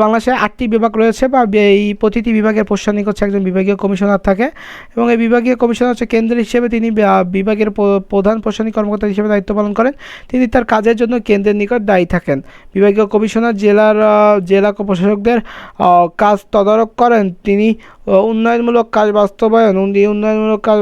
Speaker 1: বাংলাদেশে 8টি বিভাগ রয়েছে বা এই প্রতিটি বিভাগের প্রশাসনিক হচ্ছে একজন বিভাগীয় কমিশনার থাকে এবং এই বিভাগীয় কমিশনার হচ্ছে কেন্দ্রের হিসেবে তিনি বিভাগের প্রধান প্রশাসনিক কর্মকর্তা হিসেবে দায়িত্ব পালন করেন। তিনি তার কাজের জন্য কেন্দ্রের নিকট দায়ী থাকেন। বিভাগীয় কমিশনার জেলা প্রশাসকদের কাজ তদারক করেন। তিনি উন্নয়নমূলক কাজ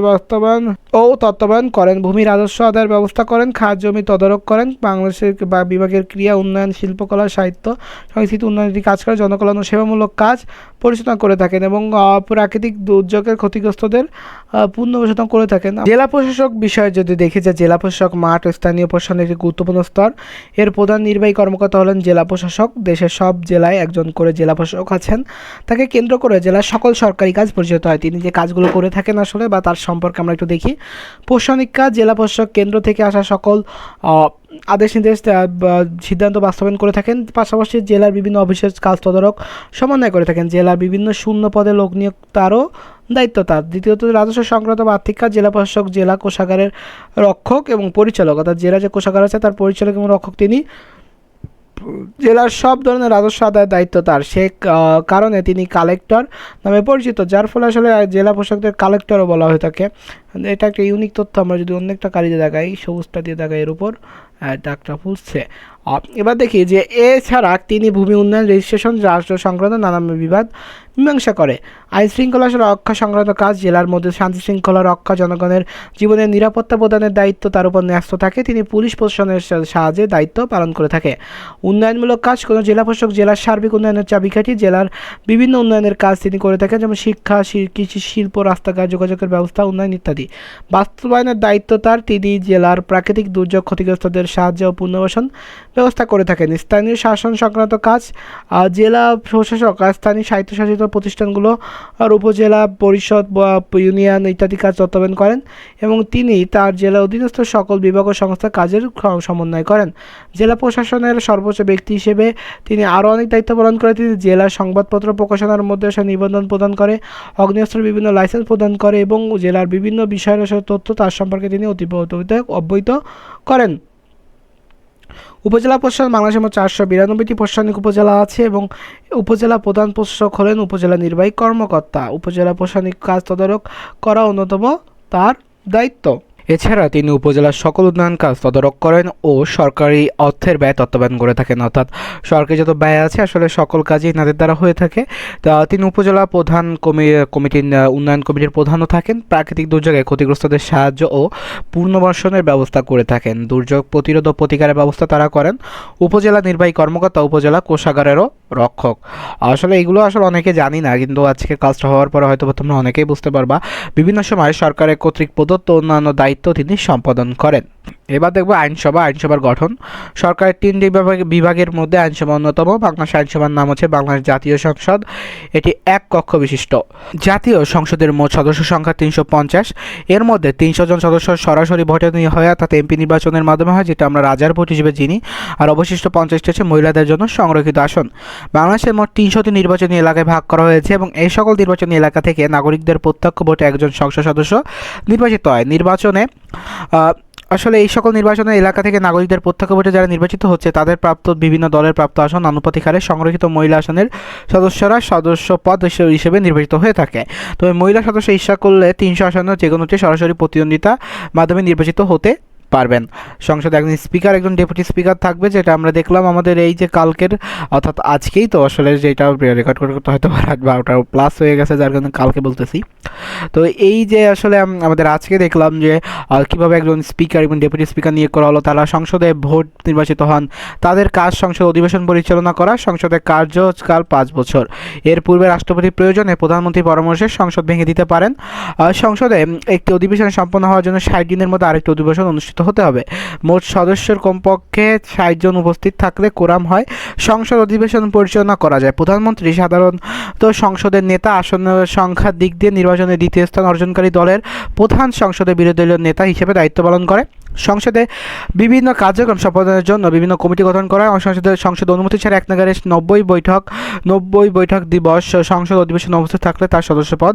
Speaker 1: বাস্তবায়ন ও তত্ত্বাবধান করেন। ভূমি রাজস্ব আদায়ের ব্যবস্থা করেন। খাস জমি তদারক করেন। বাংলাদেশের বিভাগের ক্রীড়া উন্নয়ন, শিল্পকলা, সাহিত্য, সংস্কৃতি উন্নয়নের কাজ করে। জনকল্যাণ ও সেবামূলক কাজ পরিচালনা করে থাকেন এবং প্রাকৃতিক দুর্যোগের ক্ষতিগ্রস্তদের পুনর্বাসন করে থাকেন। জেলা প্রশাসক বিষয়ে যদি দেখি, যে জেলা প্রশাসক মাঠ ও স্থানীয় প্রশাসনের একটি গুরুত্বপূর্ণ স্তর। এর প্রধান নির্বাহী কর্মকর্তা হলেন জেলা প্রশাসক। দেশের সব জেলায় একজন করে জেলা প্রশাসক আছেন। তাকে কেন্দ্র করে জেলার সকল সরকারি কাজ পরিচালিত হয়। তিনি যে কাজগুলো করে থাকেন আসলে বা তার সম্পর্কে আমরা একটু দেখি। প্রশাসনিক কাজ, জেলা প্রশাসক কেন্দ্র থেকে আসা সকল আদেশ নির্দেশ সিদ্ধান্ত বাস্তবায়ন করে থাকেন। পাশাপাশি জেলার বিভিন্ন অফিসের কাজ তদারক সমন্বয় করে থাকেন। জেলার বিভিন্ন শূন্য পদে লোক নিয়োগ তারও দায়িত্ব তার। দ্বিতীয়ত রাজস্ব সংক্রান্ত বা আর্থিক কাজ, জেলা প্রশাসক জেলা কোষাগারের রক্ষক এবং পরিচালক, অর্থাৎ জেলা যে কোষাগার আছে তার পরিচালক এবং রক্ষক তিনি। জেলার সব ধরনের রাজস্ব আদায়ের দায়িত্ব তার। সে কারণে তিনি কালেক্টর নামে পরিচিত, যার ফলে আসলে জেলা প্রশাসকদের কালেক্টরও বলা হয়ে থাকে। এটা একটা ইউনিক তথ্য। আমরা যদি অন্য একটা কালিতে দেখাই, সবুজটা দিয়ে দেখাই, এর উপর ডাকটা ফুলছে। এবার দেখি যে এছাড়া তিনি ভূমি উন্নয়ন, রেজিস্ট্রেশন, রাষ্ট্র সংক্রান্ত নানা বিবাদ মীমাংসা করে। আইন শৃঙ্খলা রক্ষা সংক্রান্ত কাজ, জেলার মধ্যে শান্তি শৃঙ্খলা রক্ষা, জনগণের জীবনের নিরাপত্তা প্রদানের দায়িত্ব তার উপর ন্যস্ত থাকে। তিনি পুলিশ প্রশাসনের সাহায্যে দায়িত্ব পালন করে থাকে। উন্নয়নমূলক কাজ, কোনো জেলা প্রশাসক জেলার সার্বিক উন্নয়নের চাবিকাঠি। জেলার বিভিন্ন উন্নয়নের কাজ তিনি করে থাকেন, যেমন শিক্ষা, কৃষি, শিল্প, রাস্তাঘাট, যোগাযোগের ব্যবস্থা উন্নয়ন ইত্যাদি বাস্তবায়নের দায়িত্ব তার। তিনি জেলার প্রাকৃতিক দুর্যোগ ক্ষতিগ্রস্তদের সাহায্য ও পুনর্বাসন ব্যবস্থা করে থাকেন। স্থানীয় শাসন সংক্রান্ত কাজ, জেলা প্রশাসক স্থানীয় স্বায়ত্তশাসিত প্রতিষ্ঠানগুলো আর উপজেলা পরিষদ বা ইউনিয়ন ইত্যাদি কাজ তত্ত্বাবধান করেন এবং তিনি তার জেলা অধীনস্থ সকল বিভাগ ও সংস্থার কাজের সমন্বয় করেন। জেলা প্রশাসনের সর্বোচ্চ ব্যক্তি হিসেবে তিনি আরও অনেক দায়িত্ব পালন করে। তিনি জেলার সংবাদপত্র প্রকাশনার মধ্যে নিবন্ধন প্রদান করে, অগ্নেয়াস্ত্রের বিভিন্ন লাইসেন্স প্রদান করে এবং জেলার বিভিন্ন বিষয়ের তথ্য তার সম্পর্কে তিনি অবহিত করেন। উপজেলা প্রশাসন, বাংলাদেশের মোট 492টি প্রশাসনিক উপজেলা আছে এবং উপজেলা প্রধান প্রশাসক হলেন উপজেলা নির্বাহী কর্মকর্তা। উপজেলা প্রশাসনিক কাজ তদারক করা অন্যতম তার দায়িত্ব। এছাড়া তিনি উপজেলার সকল উন্নয়ন কাজ তদারক করেন ও সরকারি অর্থের ব্যয় তত্ত্বাবধান করে থাকেন, অর্থাৎ সরকারি যত ব্যয় আছে আসলে সকল কাজই এনাদের দ্বারা হয়ে থাকে। তা তিনি উপজেলা প্রধান কমিটির উন্নয়ন কমিটির প্রধানও থাকেন। প্রাকৃতিক দুর্যোগে ক্ষতিগ্রস্তদের সাহায্য ও পুনর্বাসনের ব্যবস্থা করে থাকেন। দুর্যোগ প্রতিরোধ ও প্রতিকারের ব্যবস্থা তারা করেন। উপজেলা নির্বাহী কর্মকর্তা উপজেলা কোষাগারেরও রক্ষক। আসলে এগুলো আসলে অনেকে জানি না, কিন্তু আজকে কাজটা হওয়ার পরে হয়তো তোমরা অনেকেই বুঝতে পারবা। বিভিন্ন সময় সরকারের কর্তৃক প্রদত্ত অন্যান্য দায়িত্ব তিনি সম্পাদন করেন। এবার দেখব আইনসভার গঠন। সরকারের তিনটি বিভাগের মধ্যে আইনসভা অন্যতম। বাংলাদেশ আইনসভার নাম হচ্ছে বাংলাদেশ জাতীয় সংসদ। এটি এক কক্ষ বিশিষ্ট। জাতীয় সংসদের মোট সদস্য সংখ্যা 350। এর মধ্যে 300 জন সদস্য সরাসরি ভোটে হয়, অর্থাৎ এমপি নির্বাচনের মাধ্যমে হয়, যেটা আমরা রাজার ভোট হিসেবে চিনি। আর অবশিষ্ট 50টি হচ্ছে মহিলাদের জন্য সংরক্ষিত আসন। বাংলাদেশের মোট 300টি নির্বাচনী এলাকায় ভাগ করা হয়েছে এবং এই সকল নির্বাচনী এলাকা থেকে নাগরিকদের প্রত্যক্ষ ভোটে একজন সংসদ সদস্য নির্বাচিত হয়। আসলে এই সকল নির্বাচনের এলাকা থেকে নাগরিকদের প্রত্যক্ষ ভোটে যারা নির্বাচিত হচ্ছে তাদের প্রাপ্ত বিভিন্ন দলের প্রাপ্ত আসন আনুপাতিক হারে সংরক্ষিত মহিলা আসনের সদস্যরা সদস্য পদ হিসেবে নির্বাচিত হয়ে থাকে। তবে মহিলা সদস্য ইচ্ছা করলে 300 আসনের যে কোনোটি সরাসরি প্রতিদ্বন্দ্বিতা মাধ্যমে নির্বাচিত হতে পারবেন। সংসদে একজন স্পিকার, একজন ডেপুটি স্পিকার থাকবে, যেটা আমরা দেখলাম আমাদের এই যে কালকের, অর্থাৎ আজকেই তো আসলে যেটা রেকর্ড করতে হয়তো রাত 12টা প্লাস হয়ে গেছে, যার কারণে কালকে বলতেছি। তো এই যে আসলে আমাদের আজকে দেখলাম যে কীভাবে একজন স্পিকার এবং ডেপুটি স্পিকার নিয়োগ করা হলো, তারা সংসদে ভোট নির্বাচিত হন। তাদের কাজ সংসদ অধিবেশন পরিচালনা করা। সংসদের কার্যকাল 5 বছর। এর পূর্বে রাষ্ট্রপতির প্রয়োজনে প্রধানমন্ত্রীর পরামর্শে সংসদ ভেঙে দিতে পারেন। সংসদে একটি অধিবেশন সম্পন্ন হওয়ার জন্য 60 দিনের মধ্যে আরেকটি অধিবেশন অনুষ্ঠিত হতে হবে। মোট সদস্যের কমপক্ষে 60 জন উপস্থিত থাকলে কোরাম হয়। সংসদ অধিবেশন পরিচালনা করা যায়। প্রধানমন্ত্রী সাধারণত সংসদের নেতা। আসনের সংখ্যার দিক দিয়ে নির্বাচনে দ্বিতীয় স্থান অর্জনকারী দলের প্রধান সংসদের বিরোধী দলীয় নেতা হিসেবে দায়িত্ব পালন করে। সংসদে বিভিন্ন কার্যক্রম সম্পাদনের জন্য বিভিন্ন কমিটি গঠন করা হয়। সংসদ অনুমতি ছাড়া একনাগাড়ে 90 বৈঠক দিবস সংসদ অধিবেশনে উপস্থিত থাকলে তার সদস্যপদ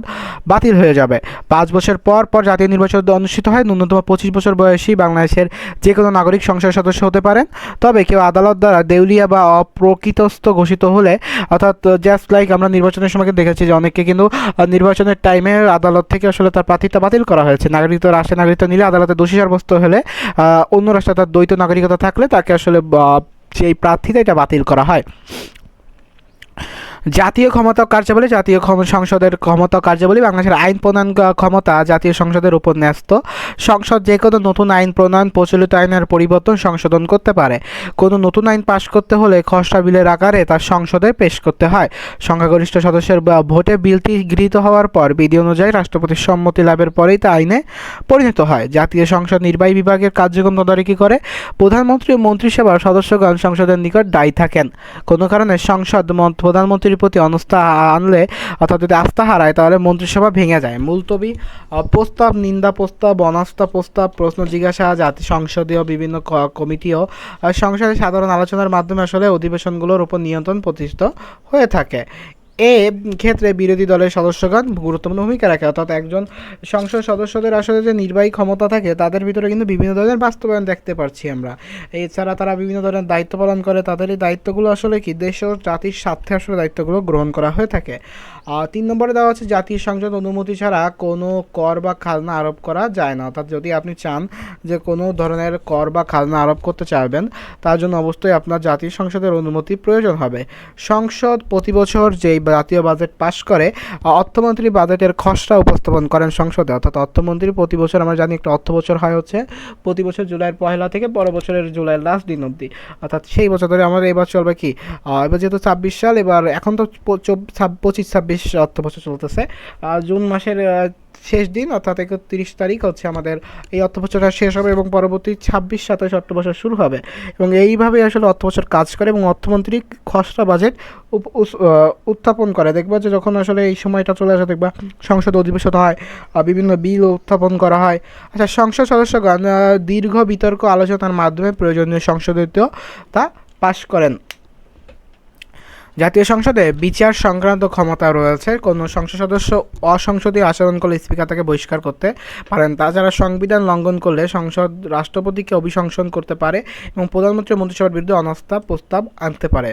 Speaker 1: বাতিল হয়ে যাবে। 5 বছর পর পর জাতীয় নির্বাচন অনুষ্ঠিত হয়। ন্যূনতম 25 বছর বয়সী বাংলাদেশের যে কোনো নাগরিক সংসদ সদস্য হতে পারেন। তবে কেউ আদালত দ্বারা দেউলিয়া বা অপ্রকৃতস্থ ঘোষিত হলে, অর্থাৎ জাস্ট লাইক আমরা নির্বাচনের সময় দেখেছি যে অনেককে কিন্তু নির্বাচনের টাইমে আদালত থেকে আসলে তার প্রার্থিতা বাতিল করা হয়েছে। রাষ্ট্রের নাগরিকত্ব নিলে আদালতে দোষী সাব্যস্ত হলে অন্য রাষ্ট্রে তার দ্বৈত নাগরিকতা থাকলে তাকে আসলে সেই প্রার্থীতা এটা বাতিল করা হয়। জাতীয় ক্ষমতা কার্যাবলী। জাতীয় সংসদের ক্ষমতা কার্যাবলী। বাংলাদেশের আইন প্রণয়ন ক্ষমতা জাতীয় সংসদের উপর ন্যস্ত। সংসদ যে কোনো নতুন আইন প্রণয়ন, প্রচলিত আইনের পরিবর্তন, সংশোধন করতে পারে। কোনো নতুন আইন পাশ করতে হলে খসড়া বিলের আকারে তার সংসদে পেশ করতে হয়। সংখ্যাগরিষ্ঠ সদস্যের ভোটে বিলটি গৃহীত হওয়ার পর বিধি অনুযায়ী রাষ্ট্রপতির সম্মতি লাভের পরেই তা আইনে পরিণত হয়। জাতীয় সংসদ নির্বাহী বিভাগের কার্যক্রম তদারকি করে। প্রধানমন্ত্রী ও মন্ত্রিসভার সদস্যগণ সংসদের নিকট দায়ী থাকেন। কোনো কারণে সংসদ প্রধানমন্ত্রীর প্রতি অনাস্থা আনলে, অর্থাৎ যদি আস্থা হারায়, তাহলে মন্ত্রিসভা ভেঙে যায়। মুলতবি প্রস্তাব, নিন্দা প্রস্তাব, অনাস্থা প্রস্তাব, প্রশ্ন জিজ্ঞাসা, সংসদীয় বিভিন্ন কমিটিও সংসদে সাধারণ আলোচনার মাধ্যমে আসলে অধিবেশনগুলোর উপর নিয়ন্ত্রণ প্রতিষ্ঠিত হয়ে থাকে। এ ক্ষেত্রে বিরোধী দলের সদস্যগণ গুরুত্বপূর্ণ ভূমিকা রাখে, অর্থাৎ একজন সংসদ সদস্যদের আসলে যে নির্বাহী ক্ষমতা থাকে তাদের ভিতরে কিন্তু বিভিন্ন ধরনের বাস্তবায়ন দেখতে পাচ্ছি আমরা। এছাড়া তারা বিভিন্ন ধরনের দায়িত্ব পালন করে। তাদের এই দায়িত্বগুলো আসলে কি দেশ ও জাতির স্বার্থে আসলে দায়িত্বগুলো গ্রহণ করা হয়ে থাকে। 3 নম্বরে দেওয়া হচ্ছে জাতীয় সংসদ অনুমতি ছাড়া কোনো কর বা খাজনা আরোপ করা যায় না। অর্থাৎ যদি আপনি চান যে কোনো ধরনের কর বা খাজনা আরোপ করতে চাইবেন, তার জন্য অবশ্যই আপনার জাতীয় সংসদের অনুমতি প্রয়োজন হবে। সংসদ প্রতি বছর যেই জাতীয় বাজেট পাশ করে, অর্থমন্ত্রী বাজেটের খসড়া উপস্থাপন করেন সংসদে। অর্থাৎ অর্থমন্ত্রী প্রতি বছর, আমরা জানি একটা অর্থ বছর হয় হচ্ছে প্রতি বছর জুলাইয়ের 1 থেকে পর বছরের জুলাইয়ের লাস্ট দিন অবধি, অর্থাৎ সেই বছর ধরে আমাদের এবার চলবে কি, এবার যেহেতু 26 সাল, এবার এখন তো 25-26 অর্থ বছর চলতেছে। জুন মাসের শেষ দিন, অর্থাৎ 31 তারিখ হচ্ছে আমাদের এই অর্থবছরটা শেষ হবে এবং পরবর্তী 26-27 অর্থবছর শুরু হবে। এবং এইভাবে আসলে অর্থবছর কাজ করে এবং অর্থমন্ত্রী খসড়া বাজেট উত্থাপন করে। দেখবা যে যখন আসলে এই সময়টা চলে আসে, দেখবা সংসদ অধিবেশন হয়, বিভিন্ন বিল উত্থাপন করা হয়। আচ্ছা, সংসদ সদস্যগণ দীর্ঘ বিতর্ক আলোচনার মাধ্যমে প্রয়োজনীয় সংশোধিত তা পাশ করেন। জাতীয় সংসদে বিচার সংক্রান্ত ক্ষমতা রয়েছে। কোনো সংসদ সদস্য অসংসদীয় আচরণ করলে স্পিকার তাকে বহিষ্কার করতে পারেন। তাছাড়া সংবিধান লঙ্ঘন করলে সংসদ রাষ্ট্রপতিকে অভিশংসন করতে পারে এবং প্রধানমন্ত্রী মন্ত্রিসভার বিরুদ্ধে অনাস্থা প্রস্তাব আনতে পারে।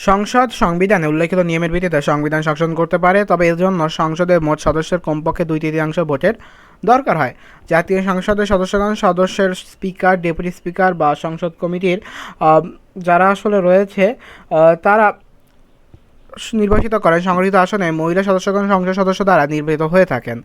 Speaker 1: সংসদ সংবিধানে উল্লেখিত নিয়মের ভিত্তিতে সংবিধান সংশোধন করতে পারে, তবে এর জন্য সংসদের মোট সদস্যের কমপক্ষে 2/3 ভোটের দরকার হয়। জাতীয় সংসদের সদস্যগণ, সদস্যের স্পিকার, ডেপুটি স্পিকার বা সংসদ কমিটির যারা আসলে রয়েছে তারা নির্বাচিত করেন সংগঠিত আসনে মহিলা সদস্যগণ সংসদ সদস্য দ্বারা নির্বাচিত হয়ে থাকেন।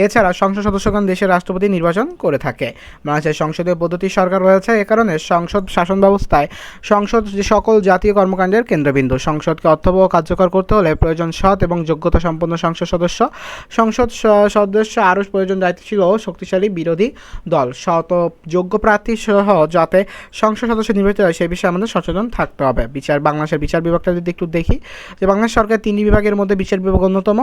Speaker 1: এছাড়া সংসদ সদস্যগণ দেশের রাষ্ট্রপতি নির্বাচন করে থাকে। বাংলাদেশের সংসদীয় পদ্ধতি সরকার রয়েছে, এ কারণে সংসদ শাসন ব্যবস্থায় সংসদ যে সকল জাতীয় কর্মকাণ্ডের কেন্দ্রবিন্দু। সংসদকে অর্থবহ কার্যকর করতে হলে প্রয়োজন সৎ এবং যোগ্যতা সম্পন্ন সংসদ সদস্য। সংসদ সদস্য আরও প্রয়োজন দায়িত্বশীল ও শক্তিশালী বিরোধী দল। সৎ যোগ্য প্রার্থী সহ যাতে সংসদ সদস্য নির্বাচিত হয় সেই বিষয়ে আমাদের সচেতন থাকতে হবে। বাংলাদেশের বিচার বিভাগটা যদি একটু দেখি, যে বাংলাদেশ সরকার 3টি বিভাগের মধ্যে বিচার বিভাগ অন্যতম।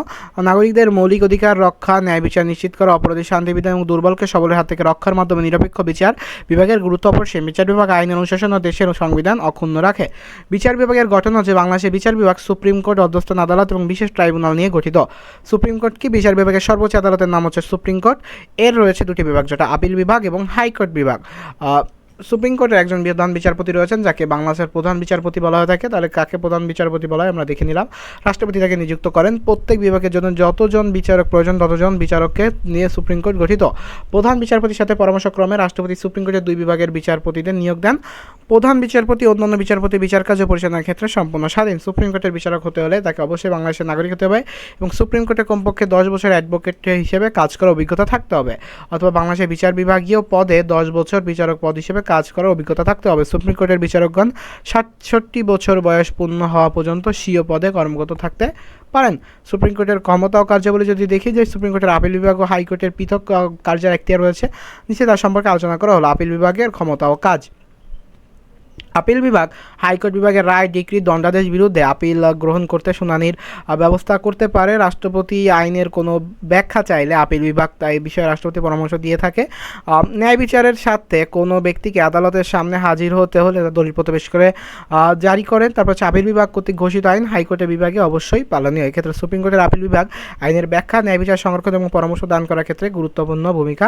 Speaker 1: নাগরিকদের মৌলিক অধিকার রক্ষা, ন্যায় বিচার নিশ্চিত করা, অপরাধী শান্তি বিধান এবং দুর্বলকে সবলের হাত থেকে রক্ষার মাধ্যমে নিরপেক্ষ বিচার বিভাগের গুরুত্ব অপরিসীম। বিচার বিভাগ আইন অনুশাসন ও দেশের সংবিধান অক্ষুণ্ণ রাখে। বিচার বিভাগের গঠন হচ্ছে বাংলাদেশের বিচার বিভাগ সুপ্রিম কোর্ট, অধস্তন আদালত এবং বিশেষ ট্রাইব্যুনাল নিয়ে গঠিত। সুপ্রিম কোর্ট কি? বিচার বিভাগের সর্বোচ্চ আদালতের নাম হচ্ছে সুপ্রিম কোর্ট। এর রয়েছে 2টি বিভাগ, যেটা আপিল বিভাগ এবং হাইকোর্ট বিভাগ। সুপ্রিম কোর্টের একজন প্রধান বিচারপতি রয়েছেন, যাকে বাংলাদেশের প্রধান বিচারপতি বলা হয়ে থাকে। তাহলে কাকে প্রধান বিচারপতি বলা হয় আমরা দেখে নিলাম। রাষ্ট্রপতি তাকে নিযুক্ত করেন। প্রত্যেক বিভাগের জন্য যতজন বিচারক প্রয়োজন ততজন বিচারককে নিয়ে সুপ্রিম কোর্ট গঠিত। প্রধান বিচারপতির সাথে পরামর্শক্রমে রাষ্ট্রপতি সুপ্রিম কোর্টের 2 বিভাগের বিচারপতিদের নিয়োগ দেন। প্রধান বিচারপতি অন্যান্য বিচারপতি বিচার কার্য পরিচালনার ক্ষেত্রে সম্পূর্ণ স্বাধীন। সুপ্রিম কোর্টের বিচারক হতে হলে তাকে অবশ্যই বাংলাদেশের নাগরিক হতে হবে এবং সুপ্রিম কোর্টে কমপক্ষে 10 বছর অ্যাডভোকেট হিসেবে কাজ করার অভিজ্ঞতা থাকতে হবে, অথবা বাংলাদেশের বিচার বিভাগীয় পদে 10 বছর বিচারক পদ হিসেবে কাজ করার অভিজ্ঞতা থাকতে হবে। সুপ্রিম কোর্টের বিচারকগণ 67 বছর বয়স পূর্ণ হওয়া পর্যন্ত স্বীয় পদে কর্মরত থাকতে পারেন। সুপ্রিম কোর্টের ক্ষমতা ও কার্যাবলী যদি দেখি, যে সুপ্রিম কোর্টের আপিল বিভাগ ও হাইকোর্টের পৃথক কার্যের এখতিয়ার রয়েছে, নিচে তার সম্পর্কে আলোচনা করা হলো। আপিল বিভাগের ক্ষমতা ও কাজ। আপিল বিভাগ হাইকোর্ট বিভাগের রায়, ডিক্রি, দণ্ডাদেশ বিরুদ্ধে আপিল গ্রহণ করতে শুনানির ব্যবস্থা করতে পারে। রাষ্ট্রপতি আইনের কোনো ব্যাখ্যা চাইলে আপিল বিভাগ তাই বিষয়ে রাষ্ট্রপতি পরামর্শ দিয়ে থাকে। ন্যায় বিচারের স্বার্থে কোনো ব্যক্তিকে আদালতের সামনে হাজির হতে হলে দলিলপত্র পেশ করে জারি করেন। তারপর আপিল বিভাগ কর্তৃক ঘোষিত আইন হাইকোর্টের বিভাগে অবশ্যই পালনীয়। এক্ষেত্রে সুপ্রিম কোর্টের আপিল বিভাগ আইনের ব্যাখ্যা, ন্যায় বিচার সংরক্ষণ এবং পরামর্শ দান করার ক্ষেত্রে গুরুত্বপূর্ণ ভূমিকা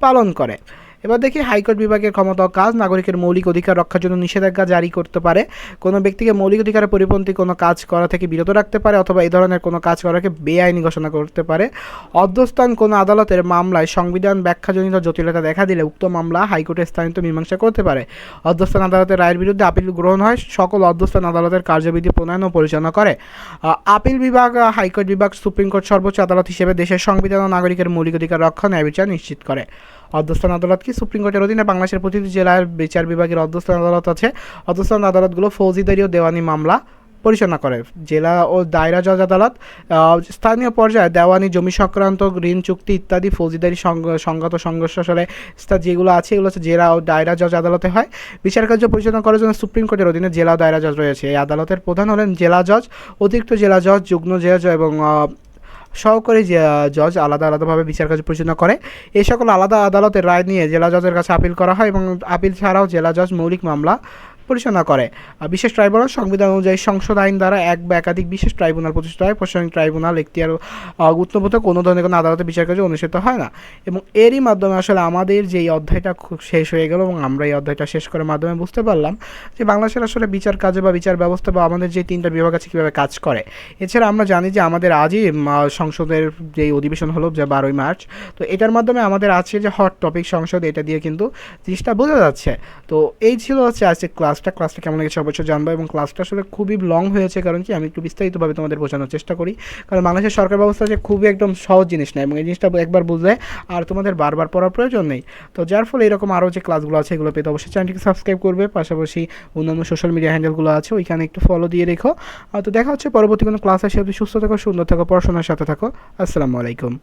Speaker 1: পালন করে। এবার দেখি হাইকোর্ট বিভাগের ক্ষমতা ও কাজ। নাগরিকের মৌলিক অধিকার রক্ষার জন্য নিষেধাজ্ঞা জারি করতে পারে। কোনো ব্যক্তিকে মৌলিক অধিকারের পরিপন্থী কোনো কাজ করা থেকে বিরত রাখতে পারে, অথবা এই ধরনের কোনো কাজ করাকে বেআইনি ঘোষণা করতে পারে। অধ্যস্থান কোনো আদালতের মামলায় সংবিধান ব্যাখ্যাজনিত জটিলতা দেখা দিলে উক্ত মামলা হাইকোর্টে স্থানান্তরিত মীমাংসা করতে পারে। অধ্যস্থান আদালতের রায়ের বিরুদ্ধে আপিল গ্রহণ হয়। সকল অধ্যস্থান আদালতের কার্যবিধি প্রণয়ন ও পরিচালনা করে। আপিল বিভাগ, হাইকোর্ট বিভাগ সুপ্রিম কোর্ট সর্বোচ্চ আদালত হিসেবে দেশের সংবিধান ও নাগরিকের মৌলিক অধিকার রক্ষা, ন্যায় বিচার নিশ্চিত করে। অধ্যস্থান আদালত কি? সুপ্রিম কোর্টের অধীনে বাংলাদেশের প্রতিটি জেলার বিচার বিভাগের অধ্যস্থান আদালত আছে। অধ্যস্থান আদালতগুলো ফৌজদারি ও দেওয়ানি মামলা পরিচালনা করে। জেলা ও দায়রা জজ আদালত স্থানীয় পর্যায়ে দেওয়ানি, জমি সংক্রান্ত, ঋণ চুক্তি ইত্যাদি ফৌজদারি সংগত সংঘর্ষ আসলে যেগুলো আছে এগুলো হচ্ছে জেলা ও দায়রা জজ আদালতে হয়। বিচার কার্য পরিচালনা করার জন্য সুপ্রিম কোর্টের অধীনে জেলা ও দায়রা জজ রয়েছে। এই আদালতের প্রধান হলেন জেলা জজ, অতিরিক্ত জেলা জজ, যুগ্ম জেলা জজ এবং সহকারী জজ আলাদা আলাদাভাবে বিচার কার্য পরিচালনা করে। এই সকল আলাদা আদালতের রায় নিয়ে জেলা জজের কাছে আপিল করা হয় এবং আপিল ছাড়াও জেলা জজ মৌলিক মামলা পরিচালনা করে। বিশেষ ট্রাইব্যুনাল সংবিধান অনুযায়ী সংসদ আইন দ্বারা এক বা একাধিক বিশেষ ট্রাইব্যুনাল প্রতিষ্ঠিত হয়। প্রশাসনিক ট্রাইব্যুনাল এখতিয়ার উত্তরভূত কোনো ধরনের কোনো আদালতে বিচার কার্য অনুষ্ঠিত হয় না। এবং এরই মাধ্যমে আসলে আমাদের যে এই অধ্যায়টা শেষ হয়ে গেল এবং আমরা এই অধ্যায়টা শেষ করার মাধ্যমে বুঝতে পারলাম যে বাংলাদেশের আসলে বিচার কাজে বা বিচার ব্যবস্থা বা আমাদের যে 3টা বিভাগ আছে কীভাবে কাজ করে। এছাড়া আমরা জানি যে আমাদের আজই সংসদের যে অধিবেশন হলো, যে 12ই মার্চ, তো এটার মাধ্যমে আমাদের আছে যে হট টপিক সংসদ, এটা দিয়ে কিন্তু জিনিসটা বোঝা যাচ্ছে। তো এই ছিল হচ্ছে আজকে ক্লাসটা কেমন লেগেছে অবশ্যই জানবো। এবং ক্লাসটা আসলে খুবই লং হয়েছে, কারণ কি আমি একটু বিস্তারিতভাবে তোমাদের বোঝানোর চেষ্টা করি, কারণ বাংলাদেশের সরকার ব্যবস্থা যে খুবই একদম সহজ জিনিস না, এবং এই জিনিসটা একবার বুঝলে আর তোমাদের বারবার পড়ার প্রয়োজন নেই। তো যার ফলে এরকম আরও যে ক্লাসগুলো আছে এগুলো পেতে অবশ্যই চ্যানেলটিকে সাবস্ক্রাইব করবে, পাশাপাশি অন্যান্য সোশ্যাল মিডিয়া হ্যান্ডেলগুলো আছে ওইখানে একটু ফলো দিয়ে রেখো। তো দেখা হচ্ছে পরবর্তী কোনো ক্লাসে। সে সুস্থ থাকো, সুন্দর থাকো, পড়াশোনার সাথে থাকো। আসসালামু আলাইকুম।